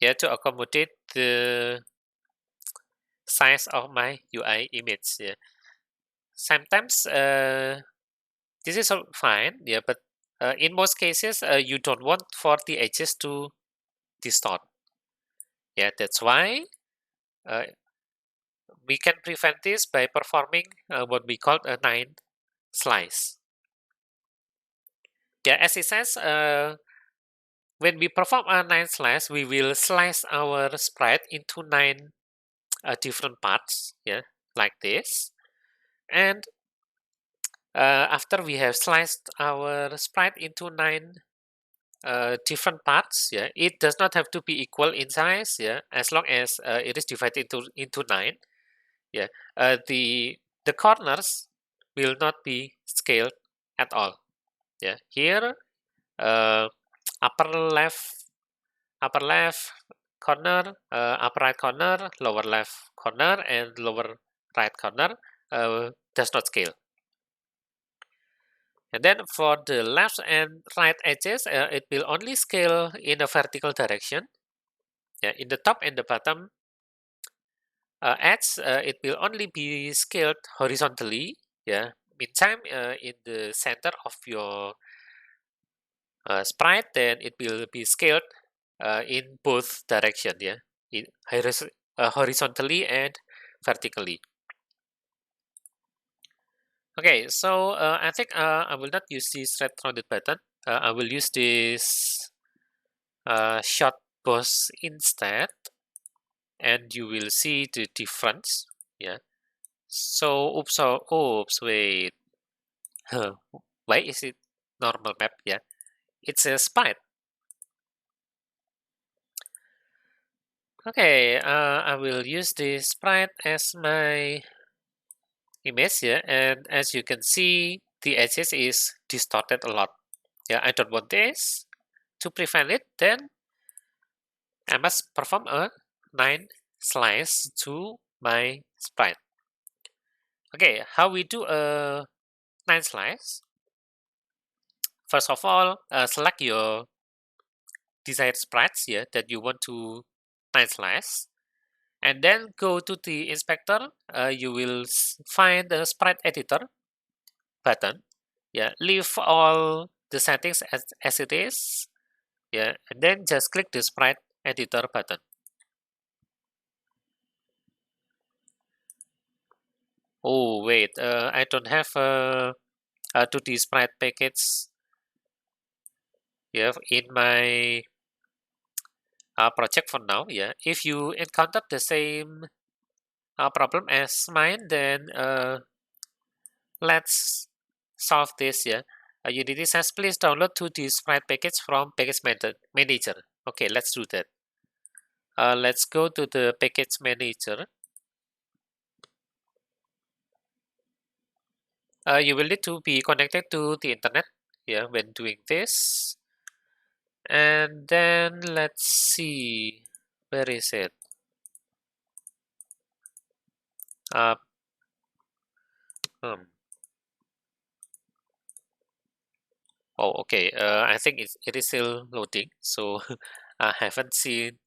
Yeah, to accommodate the size of my UI image. Yeah, sometimes this is all fine. Yeah, but in most cases, you don't want for the edges to distort. Yeah, that's why uh, we can prevent this by performing what we call a 9 slice. Yeah, as it says, when we perform a 9 slice, we will slice our sprite into 9 different parts, yeah, like this. And after we have sliced our sprite into 9 different parts, yeah, it does not have to be equal in size, yeah, as long as it is divided into 9, yeah. The corners will not be scaled at all, yeah. Here, uh, upper left corner, upper right corner, lower left corner, and lower right corner does not scale. And then for the left and right edges, it will only scale in a vertical direction. Yeah, in the top and the bottom edge, it will only be scaled horizontally. Yeah, meantime, in the center of your sprite, then it will be scaled in both direction. Yeah, in horizontally and vertically. Okay, so I think I will not use this red rounded button. I will use this short burst instead, and you will see the difference. Yeah. So, oops, wait. Huh, why is it normal map? Yeah, it's a sprite. Okay, I will use this sprite as my image here, and as you can see, the edges is distorted a lot. Yeah, I don't want this. To prevent it, then I must perform a 9 slice to my sprite. Okay, how we do a 9 slice? First of all, select your desired sprites here that you want to 9 slice, and then go to the inspector. You will find the sprite editor button. Yeah, leave all the settings as it is. Yeah, and then just click the sprite editor button. Oh wait, I don't have a 2D sprite package here in my project for now. Yeah, if you encounter the same problem as mine, then let's solve this. Yeah, Unity says please download 2D sprite package from package manager. Okay, let's do that. Let's go to the package manager. You will need to be connected to the internet, yeah, when doing this. And then let's see, where is it? Uh, hmm. Oh, okay. I think it is still loading, so I haven't seen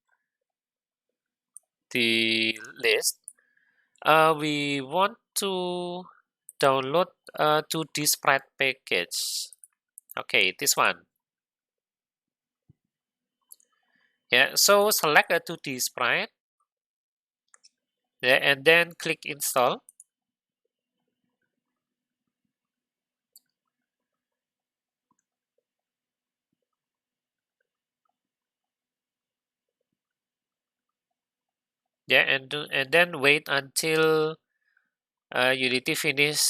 the list. We want to download to this sprite package. Okay, this one. Yeah, so select a 2D sprite. Yeah, and then click install. Yeah, and then wait until Unity finish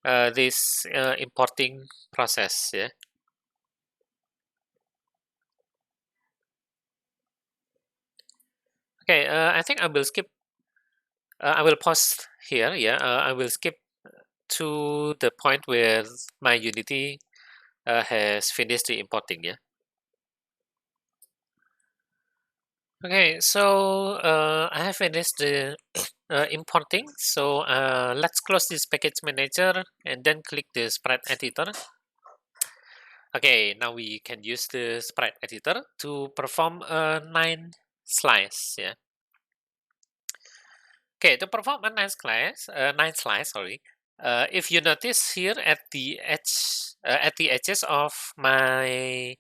this importing process. Yeah. Okay. I think I will skip. I will pause here. Yeah. I will skip to the point where my Unity has finished the importing. Yeah. Okay. So I have finished the importing. So let's close this package manager and then click the sprite editor. Okay, now we can use the sprite editor to perform a 9 slice. Yeah. Okay, to perform a 9 slice, sorry. If you notice here at the edges of my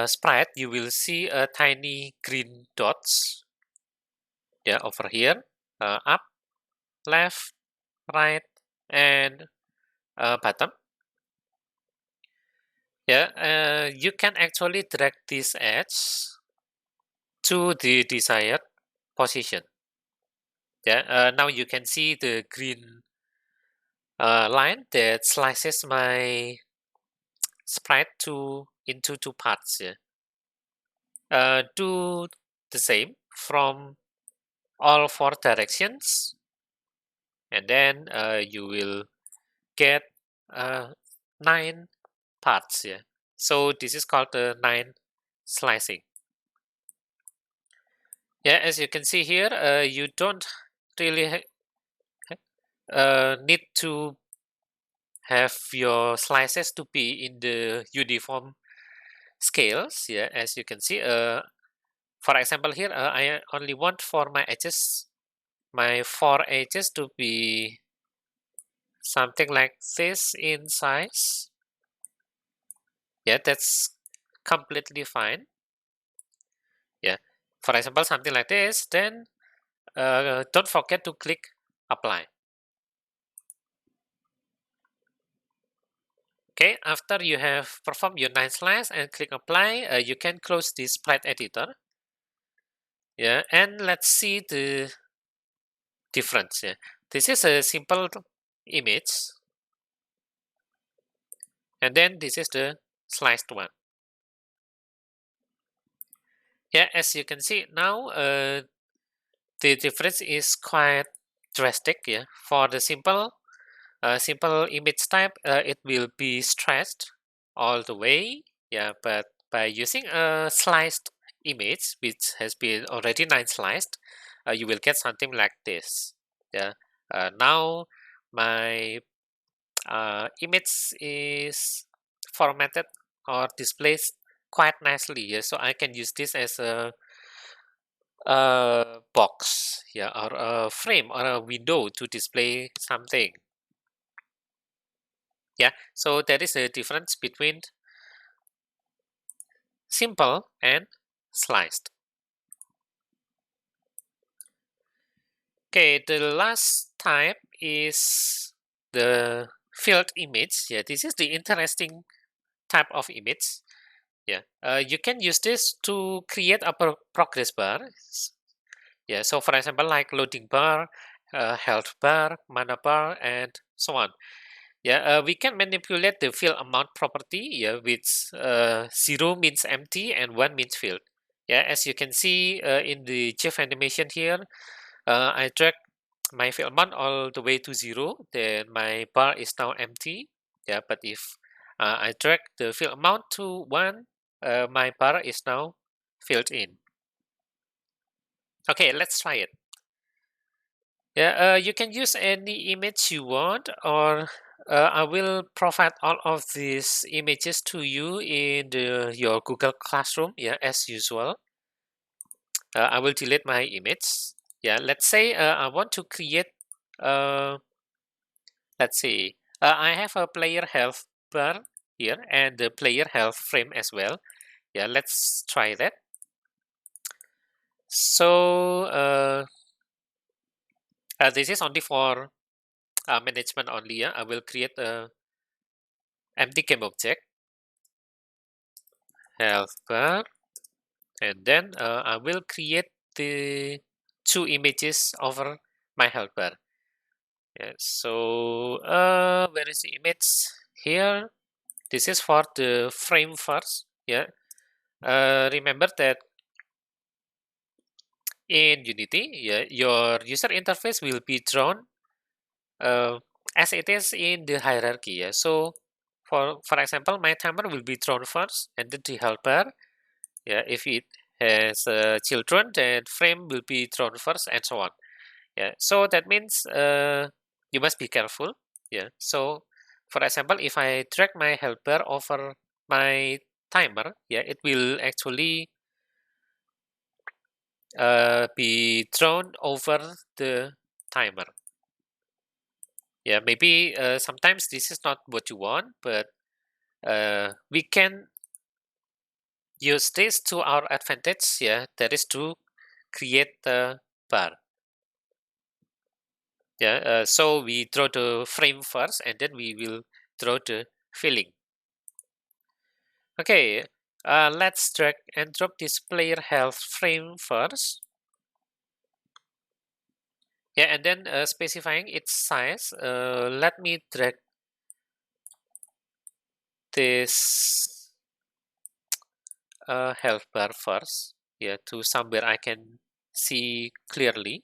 sprite, you will see a tiny green dots. Yeah, over here, up, left, right, and bottom. Yeah, you can actually drag this edge to the desired position. Yeah, now you can see the green line that slices my sprite into two parts. Yeah. Do the same from all four directions, and then you will get uh, 9 parts. Yeah. So this is called the 9 slicing. Yeah, as you can see here, you don't really need to have your slices to be in the uniform scales. Yeah, as you can see, for example here, I only want for my edges, my 4 edges to be something like this in size. Yeah, that's completely fine. Yeah, for example, something like this, then don't forget to click apply. Okay, after you have performed your 9 slice and click apply, you can close this sprite editor. Yeah, and let's see the difference. Yeah, this is a simple image, and then this is the sliced one. Yeah, as you can see now, the difference is quite drastic. Yeah, for the simple image type, it will be stretched all the way. Yeah, but by using a sliced image, which has been already 9 sliced, you will get something like this. Yeah. Now my image is formatted or displayed quite nicely. Yeah, so I can use this as a box, yeah, or a frame or a window to display something. Yeah, so there is a difference between simple and sliced. Okay, the last type is the filled image. Yeah, this is the interesting type of image. Yeah, you can use this to create a progress bar. Yeah, so for example, like loading bar, health bar, mana bar, and so on. Yeah, we can manipulate the fill amount property. Yeah, which 0 means empty and 1 means filled. Yeah, as you can see in the GIF animation here, I drag my fill amount all the way to 0. Then my bar is now empty. Yeah, but if I drag the fill amount to 1, my bar is now filled in. Okay, let's try it. Yeah, you can use any image you want, or I will provide all of these images to you in your Google Classroom. Yeah, as usual. I will delete my image. Yeah, let's say I want to create. Uh, let's see. I have a player health bar here and the player health frame as well. Yeah, let's try that. So this is only for management only. Yeah, I will create a empty game object health bar, and then I will create the 2 images over my health bar. Yeah, so where is the image here? This is for the frame first. Yeah, remember that in Unity, yeah, your user interface will be drawn uh, as it is in the hierarchy. Yeah, so for example, my timer will be drawn first, and then the helper. Yeah, if it has children, then frame will be drawn first, and so on. Yeah, so that means you must be careful. Yeah, so for example, if I drag my helper over my timer, yeah, it will actually be drawn over the timer. Yeah, maybe sometimes this is not what you want, but we can use this to our advantage. Yeah, that is to create the bar. Yeah, so we draw the frame first, and then we will draw the filling. Okay, let's drag and drop this player health frame first. Yeah, and then specifying its size. Let me drag this health bar first. Yeah, to somewhere I can see clearly.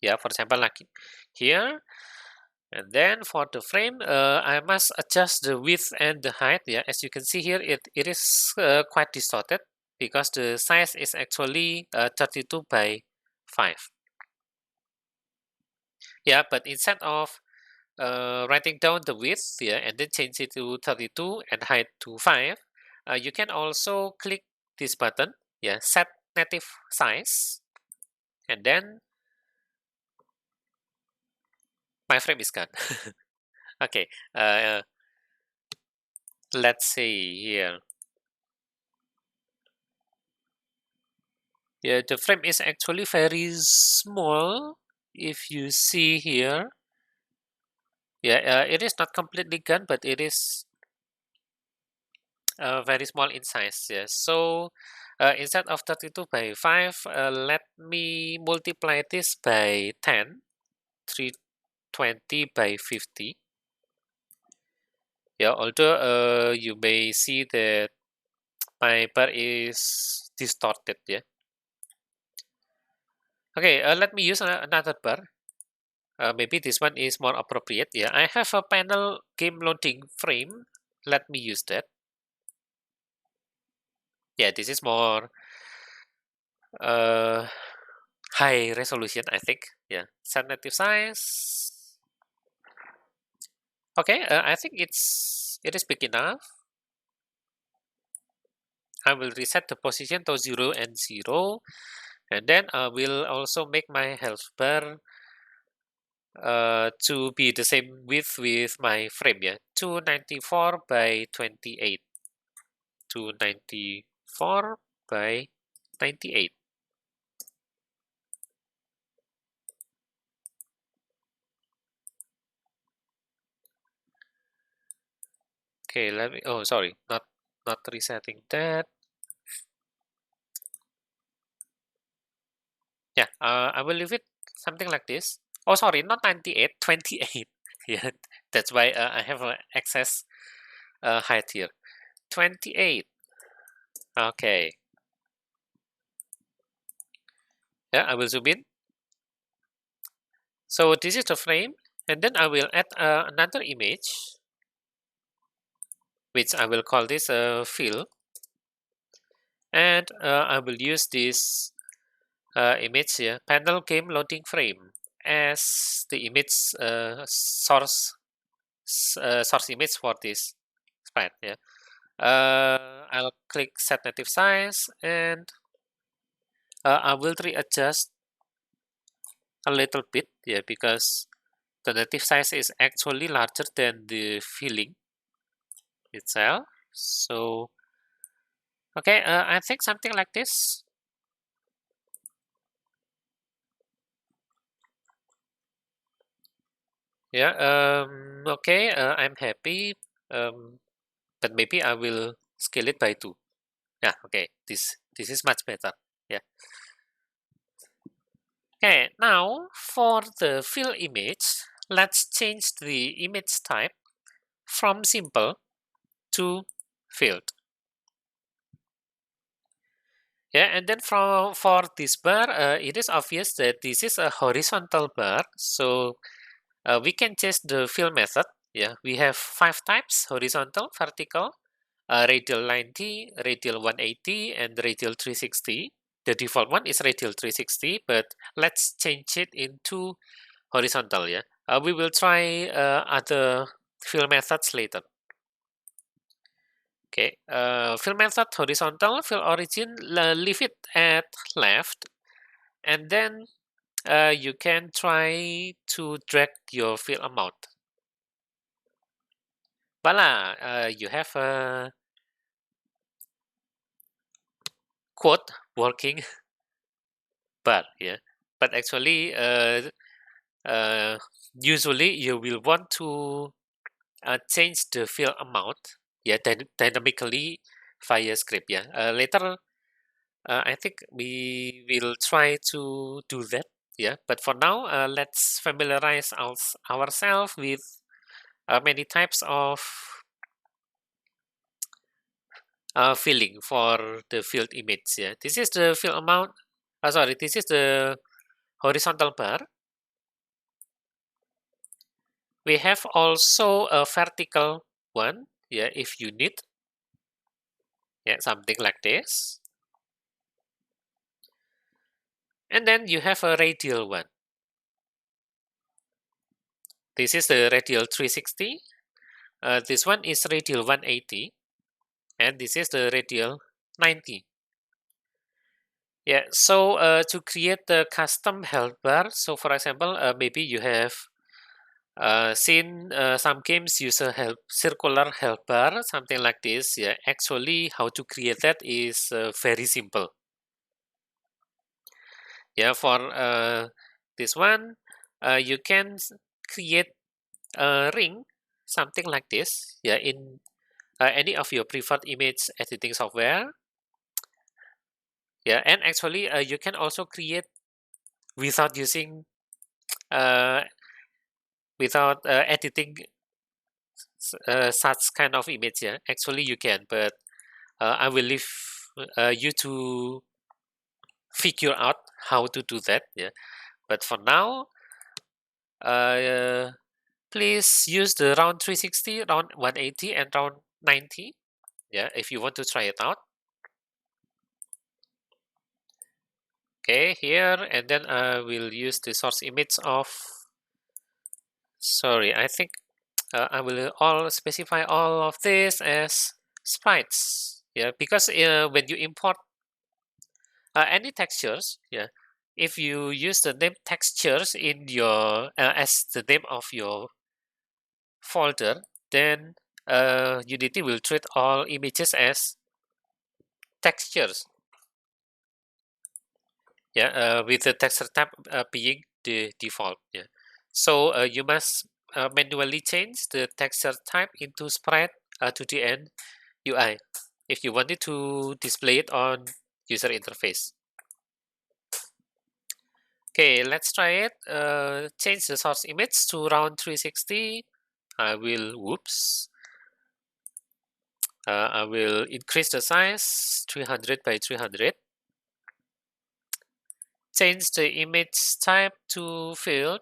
Yeah, for example, like here. And then for the frame, I must adjust the width and the height. Yeah, as you can see here, it is quite distorted because the size is actually 32 by 5. Yeah, but instead of writing down the width here and then change it to 32 and height to 5, you can also click this button, yeah, set native size, and then my frame is gone. Okay, uh, let's see here. Yeah, the frame is actually very small. If you see here, yeah, it is not completely gone, but it is very small in size. Yeah, so instead of 32 by 5, let me multiply this by 10, 320 by 50. Yeah, although you may see that my bar is distorted. Yeah. Okay, let me use another bar. Maybe this one is more appropriate. Yeah, I have a panel game loading frame. Let me use that. Yeah, this is more uh, high resolution, I think. Yeah, set native size. Okay, I think it is big enough. I will reset the position to 0 and 0, and then I will also make my health bar to be the same width with my frame. Yeah, 294 by 28. 294 by 98. Okay, let me. Oh, sorry, not resetting that. Yeah, I will leave it something like this. Oh, sorry, not 98, 28. Yeah, that's why I have an excess height here. 28. Okay. Yeah, I will zoom in. So this is the frame, and then I will add another image, which I will call this fill, and I will use this image here, panel game loading frame, as the image source image for this sprite. Yeah. I'll click set native size, and I will readjust a little bit. Yeah, because the native size is actually larger than the filling itself. So okay, I think something like this. Yeah. Okay. I'm happy. But maybe I will scale it by 2. Yeah. Okay. This is much better. Yeah. Okay. Now for the fill image, let's change the image type from simple to filled. Yeah, and then for this bar, it is obvious that this is a horizontal bar. So we can change the fill method. Yeah, we have 5 types: horizontal, vertical, radial 90, radial 180, and radial 360. The default one is radial 360, but let's change it into horizontal. Yeah, we will try other fill methods later. Okay, fill method horizontal, fill origin, leave it at left, and then you can try to drag your fill amount. Voila, you have a quote working bar here. But actually, usually you will want to change the fill amount yeah, dynamically via script. Yeah, later I think we will try to do that. Yeah, but for now, let's familiarize ourselves with many types of filling for the field image. Yeah, this is the field amount. Sorry, this is the horizontal bar. We have also a vertical one. Yeah, if you need, yeah, something like this. And then you have a radial one. This is the radial 360. This one is radial 180. And this is the radial 90. Yeah, so to create the custom health bar, so for example, maybe you have seen some games use a circular health bar, something like this. Yeah, actually, how to create that is very simple. Yeah, for this one, you can create a ring, something like this. Yeah, in any of your preferred image editing software. Yeah, and actually, you can also create without using uh, without editing such kind of image. Yeah, actually you can, but I will leave you to figure out how to do that. Yeah, but for now, uh, please use the round 360, round 180, and round 90. Yeah, if you want to try it out. Okay, here, and then I will use the source image of. Sorry, I think I will all specify all of this as sprites. Yeah, because when you import any textures, yeah, if you use the name textures in your as the name of your folder, then Unity will treat all images as textures. Yeah, with the texture type being the default. Yeah, so you must manually change the texture type into sprite to the end UI if you wanted to display it on user interface. Okay, let's try it. Change the source image to round 360. I will, whoops. I will increase the size 300 by 300. Change the image type to field.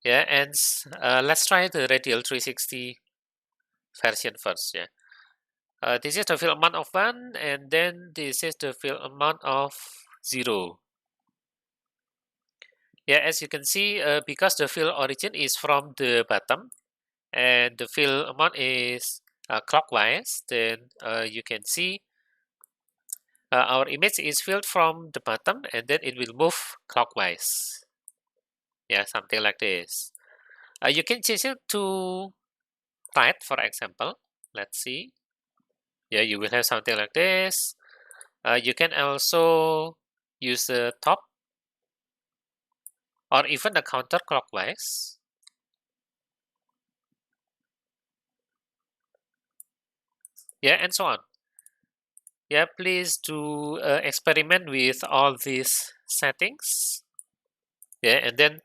Yeah, and let's try the radial 360 version first. Yeah. This is the field amount of 1, and then this is the field amount of 0. Yeah, as you can see, because the field origin is from the bottom and the field amount is clockwise, then you can see our image is filled from the bottom and then it will move clockwise. Yeah, something like this. You can change it to right, for example. Let's see. Yeah, you will have something like this. You can also use the top or even the counterclockwise. Yeah, and so on. Yeah, please do experiment with all these settings. Yeah, and then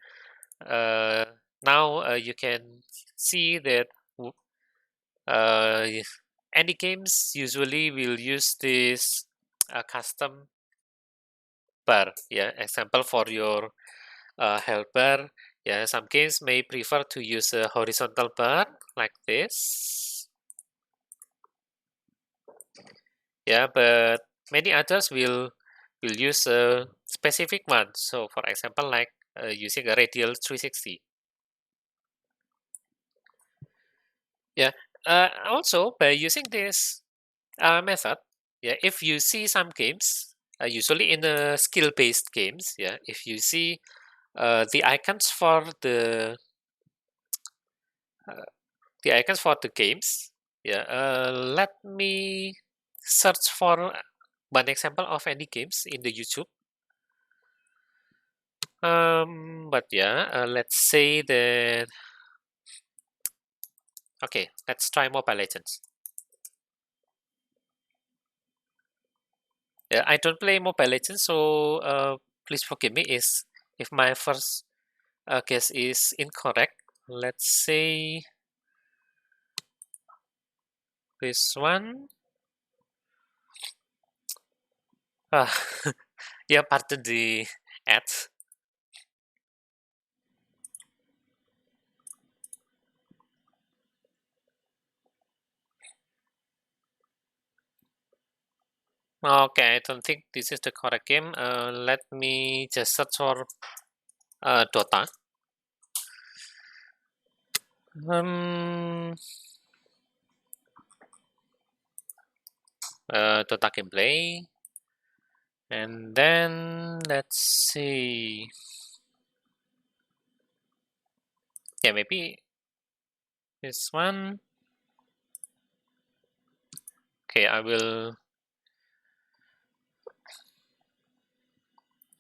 uh, now you can see that uh, any games usually will use this custom bar. Yeah, example for your helper. Yeah, some games may prefer to use a horizontal bar like this. Yeah, but many others will use a specific one. So, for example, like using a radial 360. Yeah. Also, by using this method, yeah, if you see some games, usually in the skill-based games, yeah, if you see the icons for uh, the icons for the games, yeah, let me search for one example of any games in the YouTube. But yeah, let's say that. Okay, let's try Mobile Legends. I don't play Mobile Legends, so please forgive me if my first guess is incorrect. Let's say this one. Ah, yeah, pardon the ads. Okay, I don't think this is the correct game. Let me just search for Dota. Um, Dota gameplay, and then let's see. Yeah, maybe this one. Okay, I will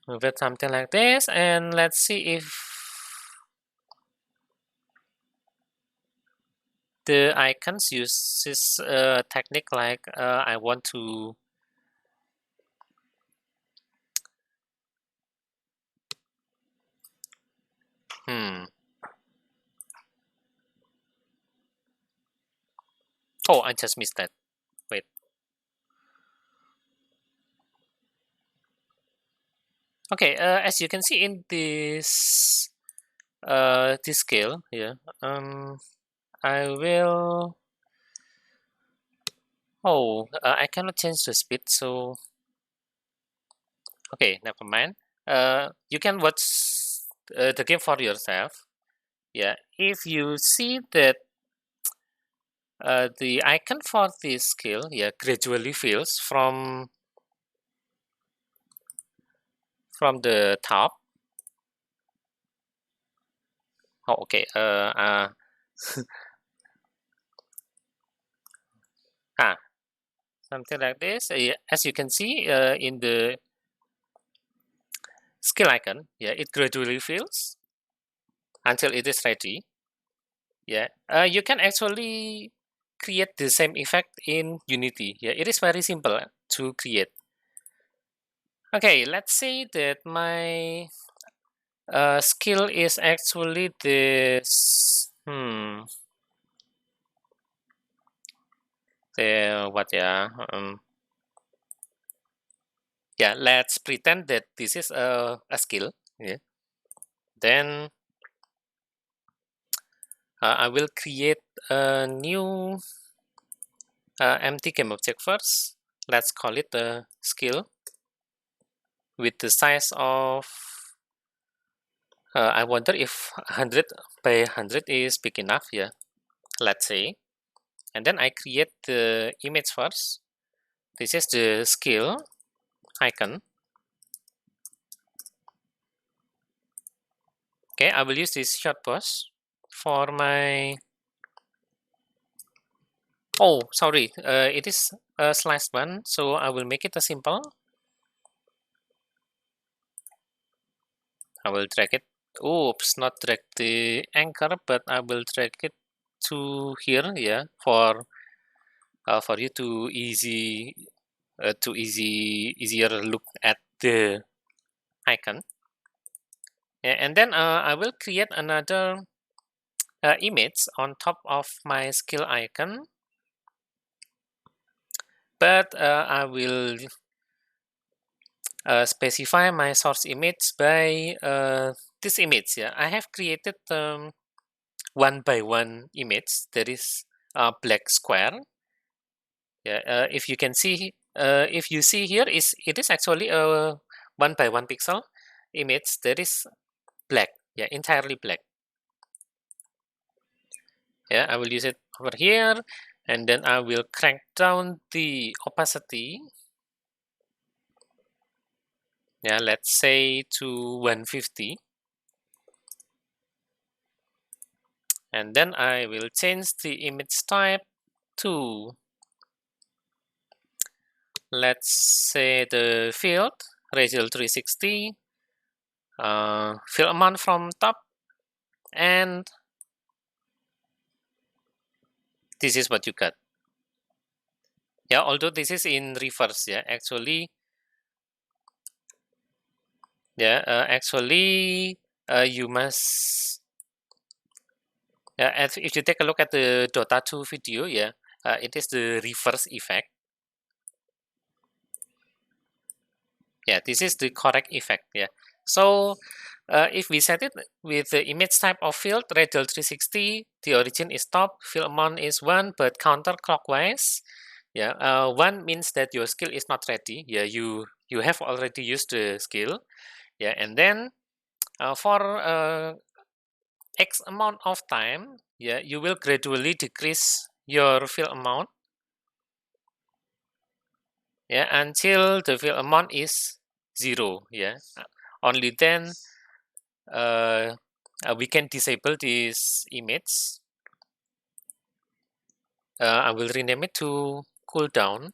move it something like this, and let's see if the icons uses a technique like I want to. Hmm. Oh, I just missed that. Wait. Okay. As you can see in this scale here, I will. Oh, I cannot change the speed. So okay, never mind. You can watch the game for yourself. Yeah. If you see that the icon for this skill, yeah, gradually fills from the top. Oh, okay. Ah, something like this. Yeah, as you can see in the skill icon, yeah, it gradually fills until it is ready. Yeah, you can actually create the same effect in Unity. Yeah, it is very simple to create. Okay, let's say that my skill is actually this. The what? Yeah. Yeah. Let's pretend that this is a skill. Yeah. Then I will create a new empty game object first. Let's call it a skill with the size of. I wonder if 100 by 100 is big enough. Yeah. Let's say. And then I create the image first. This is the skill icon. Okay, I will use this short pause for my. Oh, sorry. It is a sliced one, so I will make it a simple. I will drag it. Oops, not drag the anchor, but I will drag it to here. Yeah, for you to easier look at the icon. Yeah, and then I will create another image on top of my skill icon, but I will specify my source image by this image. Yeah, I have created one by one image. There is a black square. Yeah, if you can see, if you see here, is it is actually a one by one pixel image. That is black. Yeah, entirely black. Yeah, I will use it over here, and then I will crank down the opacity. Yeah, let's say to 150. And then I will change the image type to, let's say, the field radial 360, fill amount from top, and this is what you got. Yeah, although this is in reverse. Yeah, actually Yeah, actually, you must. If you take a look at the Dota 2 video, yeah, it is the reverse effect. Yeah, this is the correct effect. Yeah. So if we set it with the image type of field radial 360, the origin is top, field amount is 1, but counterclockwise. Yeah, 1 means that your skill is not ready. Yeah, you have already used the skill. Yeah, and then for X amount of time, yeah, you will gradually decrease your field amount. Yeah, until the field amount is 0. Yeah, only then uh, we can disable this image. I will rename it to cooldown.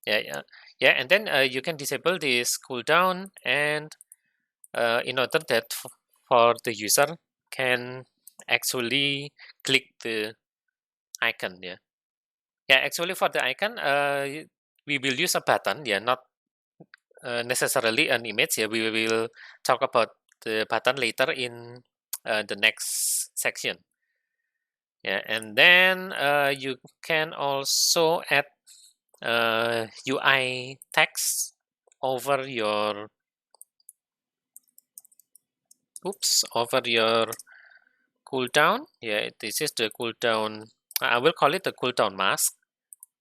Yeah, yeah, yeah, and then you can disable this cooldown, and in order that for the user can actually click the icon. Yeah, yeah. Actually, for the icon, we will use a button. Yeah, not necessarily an image. Yeah, we will talk about the button later in the next section. Yeah, and then you can also add UI text over your over your cooldown. Yeah, this is the cooldown. I will call it the cooldown mask,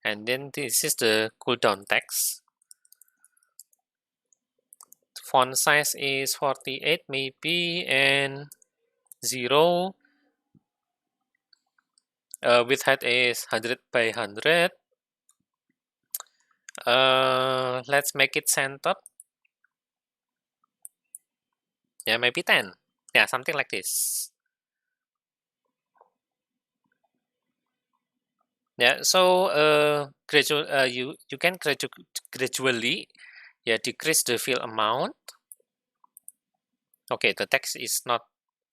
and then this is the cooldown text. Font size is 48 maybe, and 0. Width height is 100 by 100. Let's make it centered. Yeah, maybe 10. Yeah, something like this. Yeah, so you can gradually, yeah, decrease the fill amount. Okay, the text is not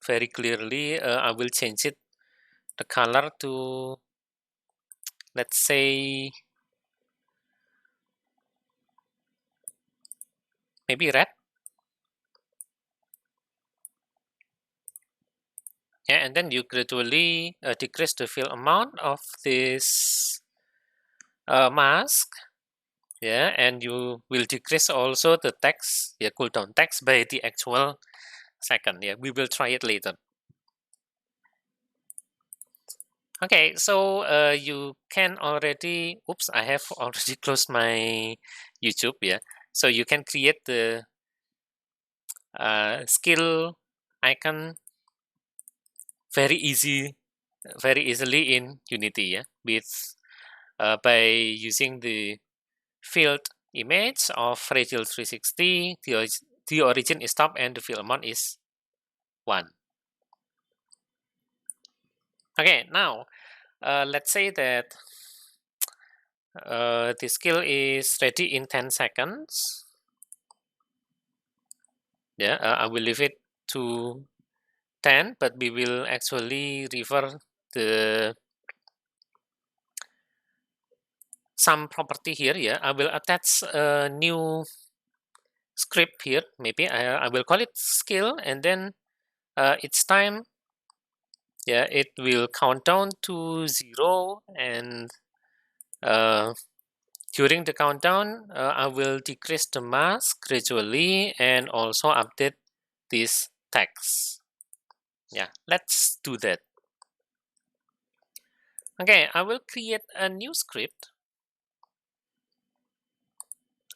very clearly. I will change it the color to, let's say, maybe red. Yeah, and then you gradually decrease the fill amount of this mask. Yeah, and you will decrease also the text, yeah, cooldown text by the actual second. Yeah, we will try it later. Okay, so you can already, oops, I have already closed my YouTube. Yeah, so you can create the skill icon very very easily in Unity. Yeah, with by using the field image of radial 360, the origin is top and the field amount is 1. Okay, now let's say that the skill is ready in 10 seconds. Yeah, I will leave it to 10, but we will actually refer the some property here. Yeah, I will attach a new script here. Maybe I will call it skill, and then each time, yeah, it will count down to 0, and uh, during the countdown, I will decrease the mask gradually and also update this text. Yeah, let's do that. Okay, I will create a new script.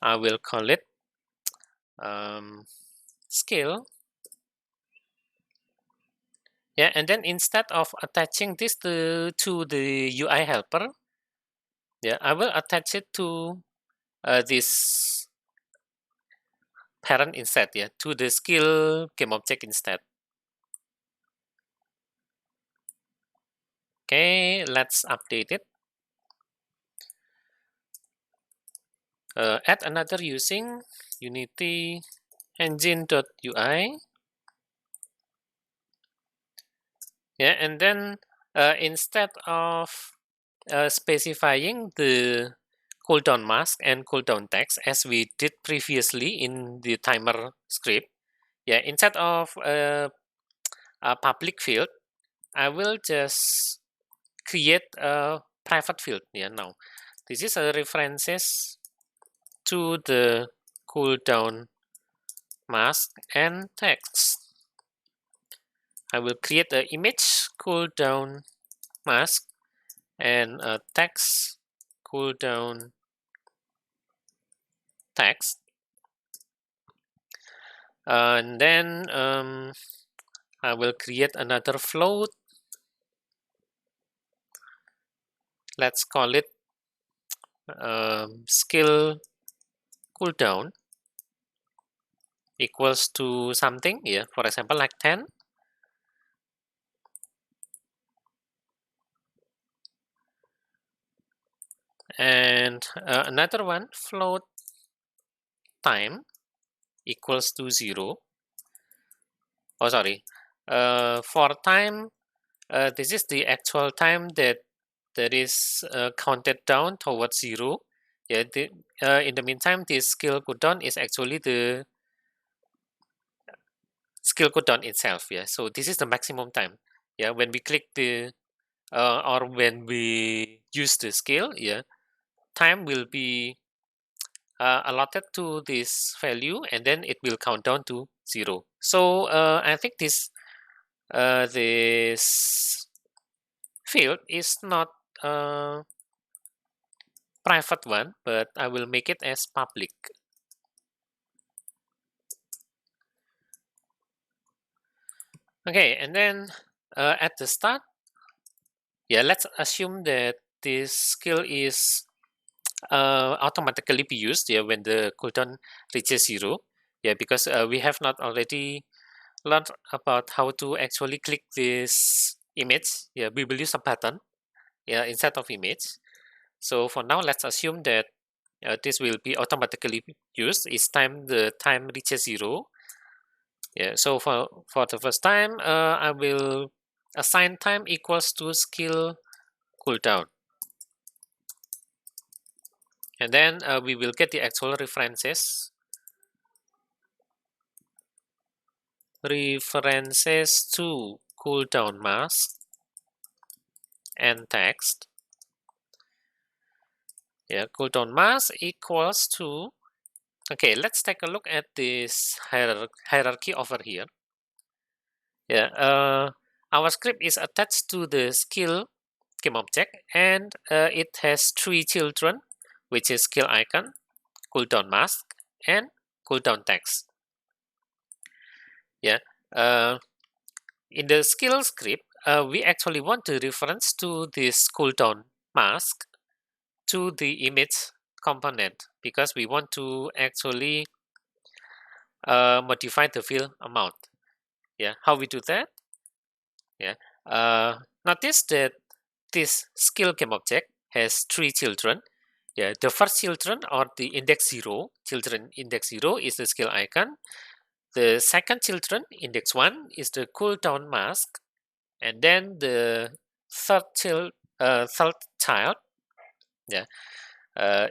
I will call it skill. Yeah, and then instead of attaching this to the UI helper, yeah, I will attach it to this parent instead, yeah, to the skill game object instead. Okay, let's update it. Add another using Unity engine.ui. Yeah, and then instead of specifying the cooldown mask and cooldown text as we did previously in the timer script. Yeah, instead of a public field, I will just create a private field. Yeah, now this is a references to the cooldown mask and text. I will create an image cooldown mask and a text cooldown text. And then I will create another float. Let's call it skill cooldown equals to something. Yeah, for example, like 10. And another one, float time equals to 0. Oh, sorry. For time, this is the actual time that is counted down towards 0. Yeah, in the meantime, this skill cooldown is actually the skill cooldown itself. Yeah, so this is the maximum time. Yeah, when we click the or when we use the skill, yeah, time will be allotted to this value, and then it will count down to 0. So I think this field is not a private one, but I will make it as public. Okay, and then at the start, yeah, let's assume that this skill is automatically be used, yeah, when the cooldown reaches 0. Yeah, because we have not already learned about how to actually click this image. Yeah, we will use a button, yeah, instead of image. So for now, let's assume that this will be automatically used each time the time reaches 0. Yeah, so for the first time, I will assign time equals to skill cooldown. And then we will get the actual references. References to cooldown mask and text. Yeah, cooldown mask equals to, okay, let's take a look at this hierarchy over here. Yeah, our script is attached to the skill game object, and it has 3 children, which is skill icon, cooldown mask, and cooldown text. Yeah, in the skill script, we actually want to reference to this cooldown mask to the image component because we want to actually modify the field amount. Yeah, how we do that? Yeah, notice that this skill game object has 3 children. Yeah, the first children are the index 0. Children index 0 is the skill icon. The second children index 1 is the cooldown mask, and then the third child, yeah,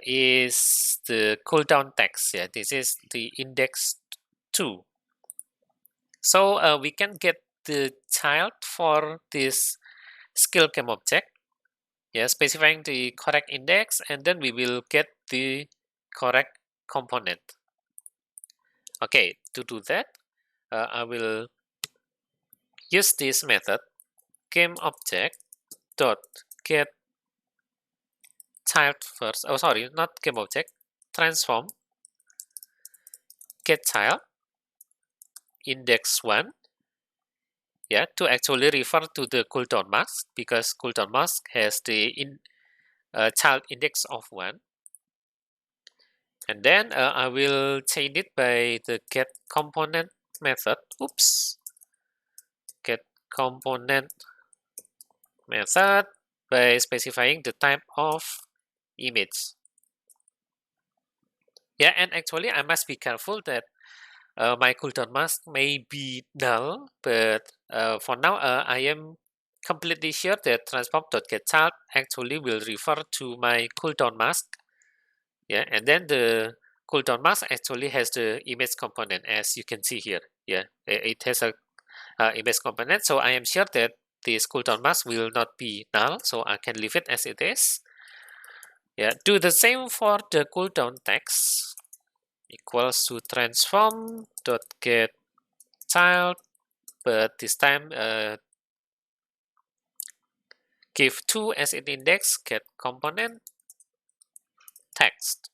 is the cooldown text. Yeah, this is the index 2. So we can get the child for this skill game object, yeah, specifying the correct index, and then we will get the correct component. Okay, to do that, I will use this method game object dot get child first. Oh, sorry, not game object. Transform get child index 1. Yeah, to actually refer to the cooldown mask because cooldown mask has the child index of 1. And then I will change it by the get component method. Oops. Get component method by specifying the type of image. Yeah, and actually I must be careful that my cooldown mask may be null, but for now I am completely sure that transform.getChild actually will refer to my cooldown mask Yeah, and then the cooldown mask actually has the image component, as you can see here. Yeah, it has a image component, so I am sure that this cooldown mask will not be null, so I can leave it as it is. Yeah, do the same for the cooldown text, equals to transform dot get child, but this time give 2 as an index, get component text.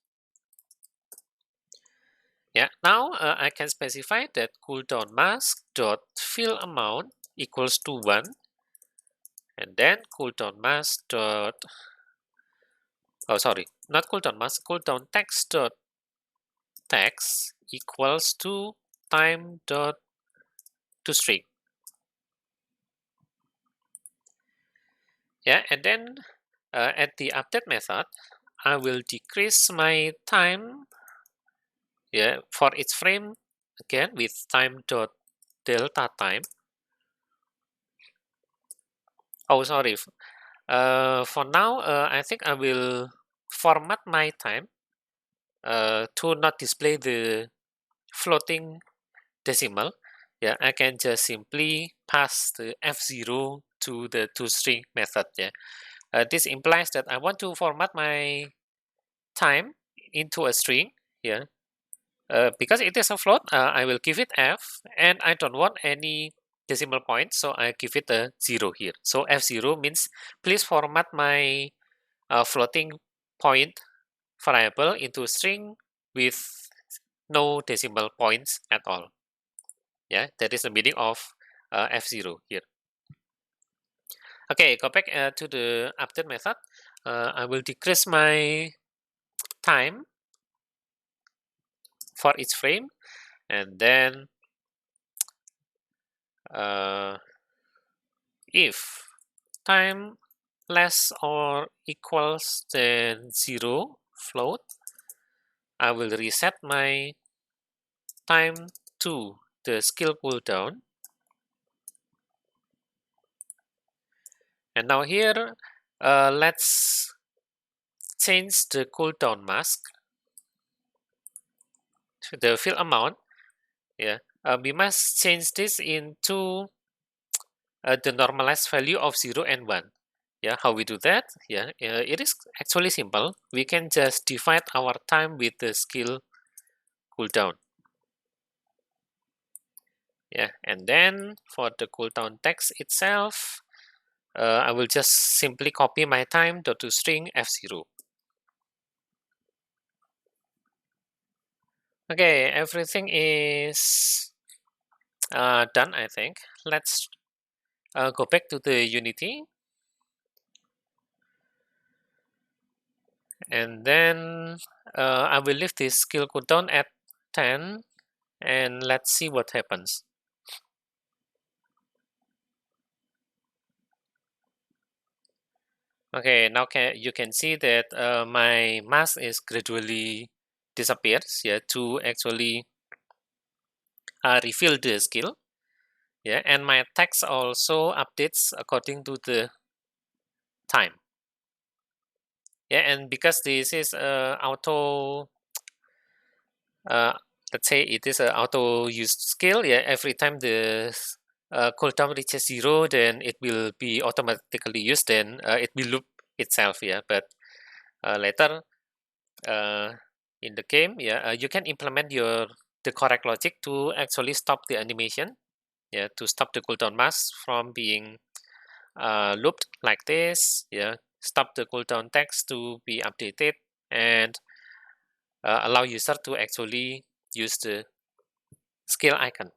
Yeah, now I can specify that cooldown mask dot fill amount equals to 1, and then cooldown mask dot, oh sorry, not cooldown mask, cooldown text dot text equals to time dot to string. Yeah, and then at the update method, I will decrease my time, yeah, for each frame again with time dot delta time. Oh, sorry. For now, I think I will format my time to not display the floating decimal. Yeah, I can just simply pass the F0 to the toString method. Yeah, this implies that I want to format my time into a string. Yeah, because it is a float, I will give it F, and I don't want any decimal point, so I give it a 0 here. So F0 means please format my floating point variable into string with no decimal points at all. Yeah, that is the meaning of F0 here. Okay, go back to the update method. I will decrease my time for each frame, and then uh, if time less or equals than 0 float, I will reset my time to the skill cooldown. And now here, let's change the cooldown mask to the fill amount. Yeah, we must change this into the normalized value of 0 and 1. Yeah, how we do that? Yeah, it is actually simple. We can just divide our time with the skill cooldown. Yeah, and then for the cooldown text itself, I will just simply copy my time to string F0. Okay, everything is done, I think. Let's go back to the Unity. And then I will leave this skill cooldown at 10, and let's see what happens. Okay, now you can see that my mask is gradually disappears, yeah, to actually refill the skill. Yeah, and my text also updates according to the time. Yeah, and because this is auto, uh, let's say it is an auto used skill. Yeah, every time the cooldown reaches 0, then it will be automatically used. Then it will loop itself. Yeah, but later uh, in the game, yeah, you can implement the correct logic to actually stop the animation. Yeah, to stop the cooldown mask from being looped like this. Yeah, stop the cooldown text to be updated, and allow user to actually use the skill icon.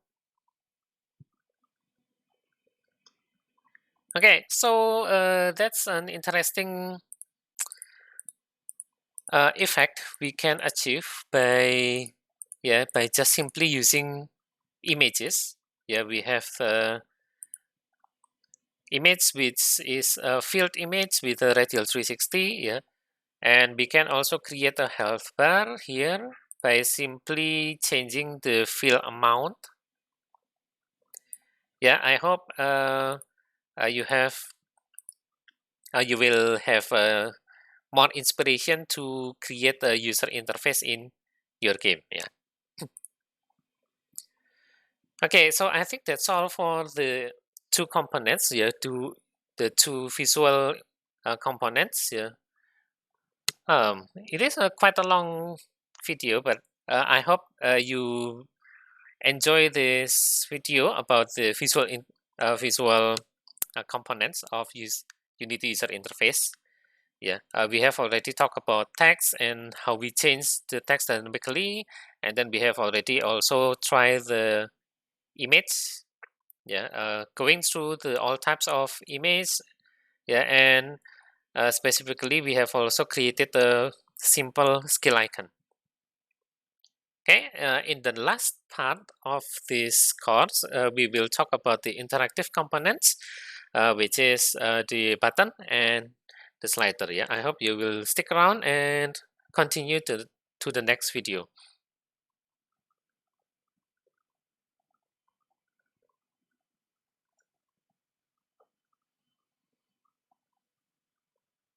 Okay, so that's an interesting effect we can achieve by just simply using images. Yeah, we have the image which is a field image with a radial 360. Yeah, and we can also create a health bar here by simply changing the fill amount. Yeah, I hope you will have more inspiration to create a user interface in your game. Yeah. Okay, so I think that's all for the two components. Yeah, the two visual components. Yeah. It is quite a long video, but I hope you enjoy this video about the visual components of Unity user interface. Yeah, we have already talked about text and how we change the text dynamically, and then we have already also tried the image. Yeah, going through the all types of image. Yeah, and specifically we have also created a simple skill icon. Okay, in the last part of this course, we will talk about the interactive components, which is the button and the slider. Yeah, I hope you will stick around and continue to the next video.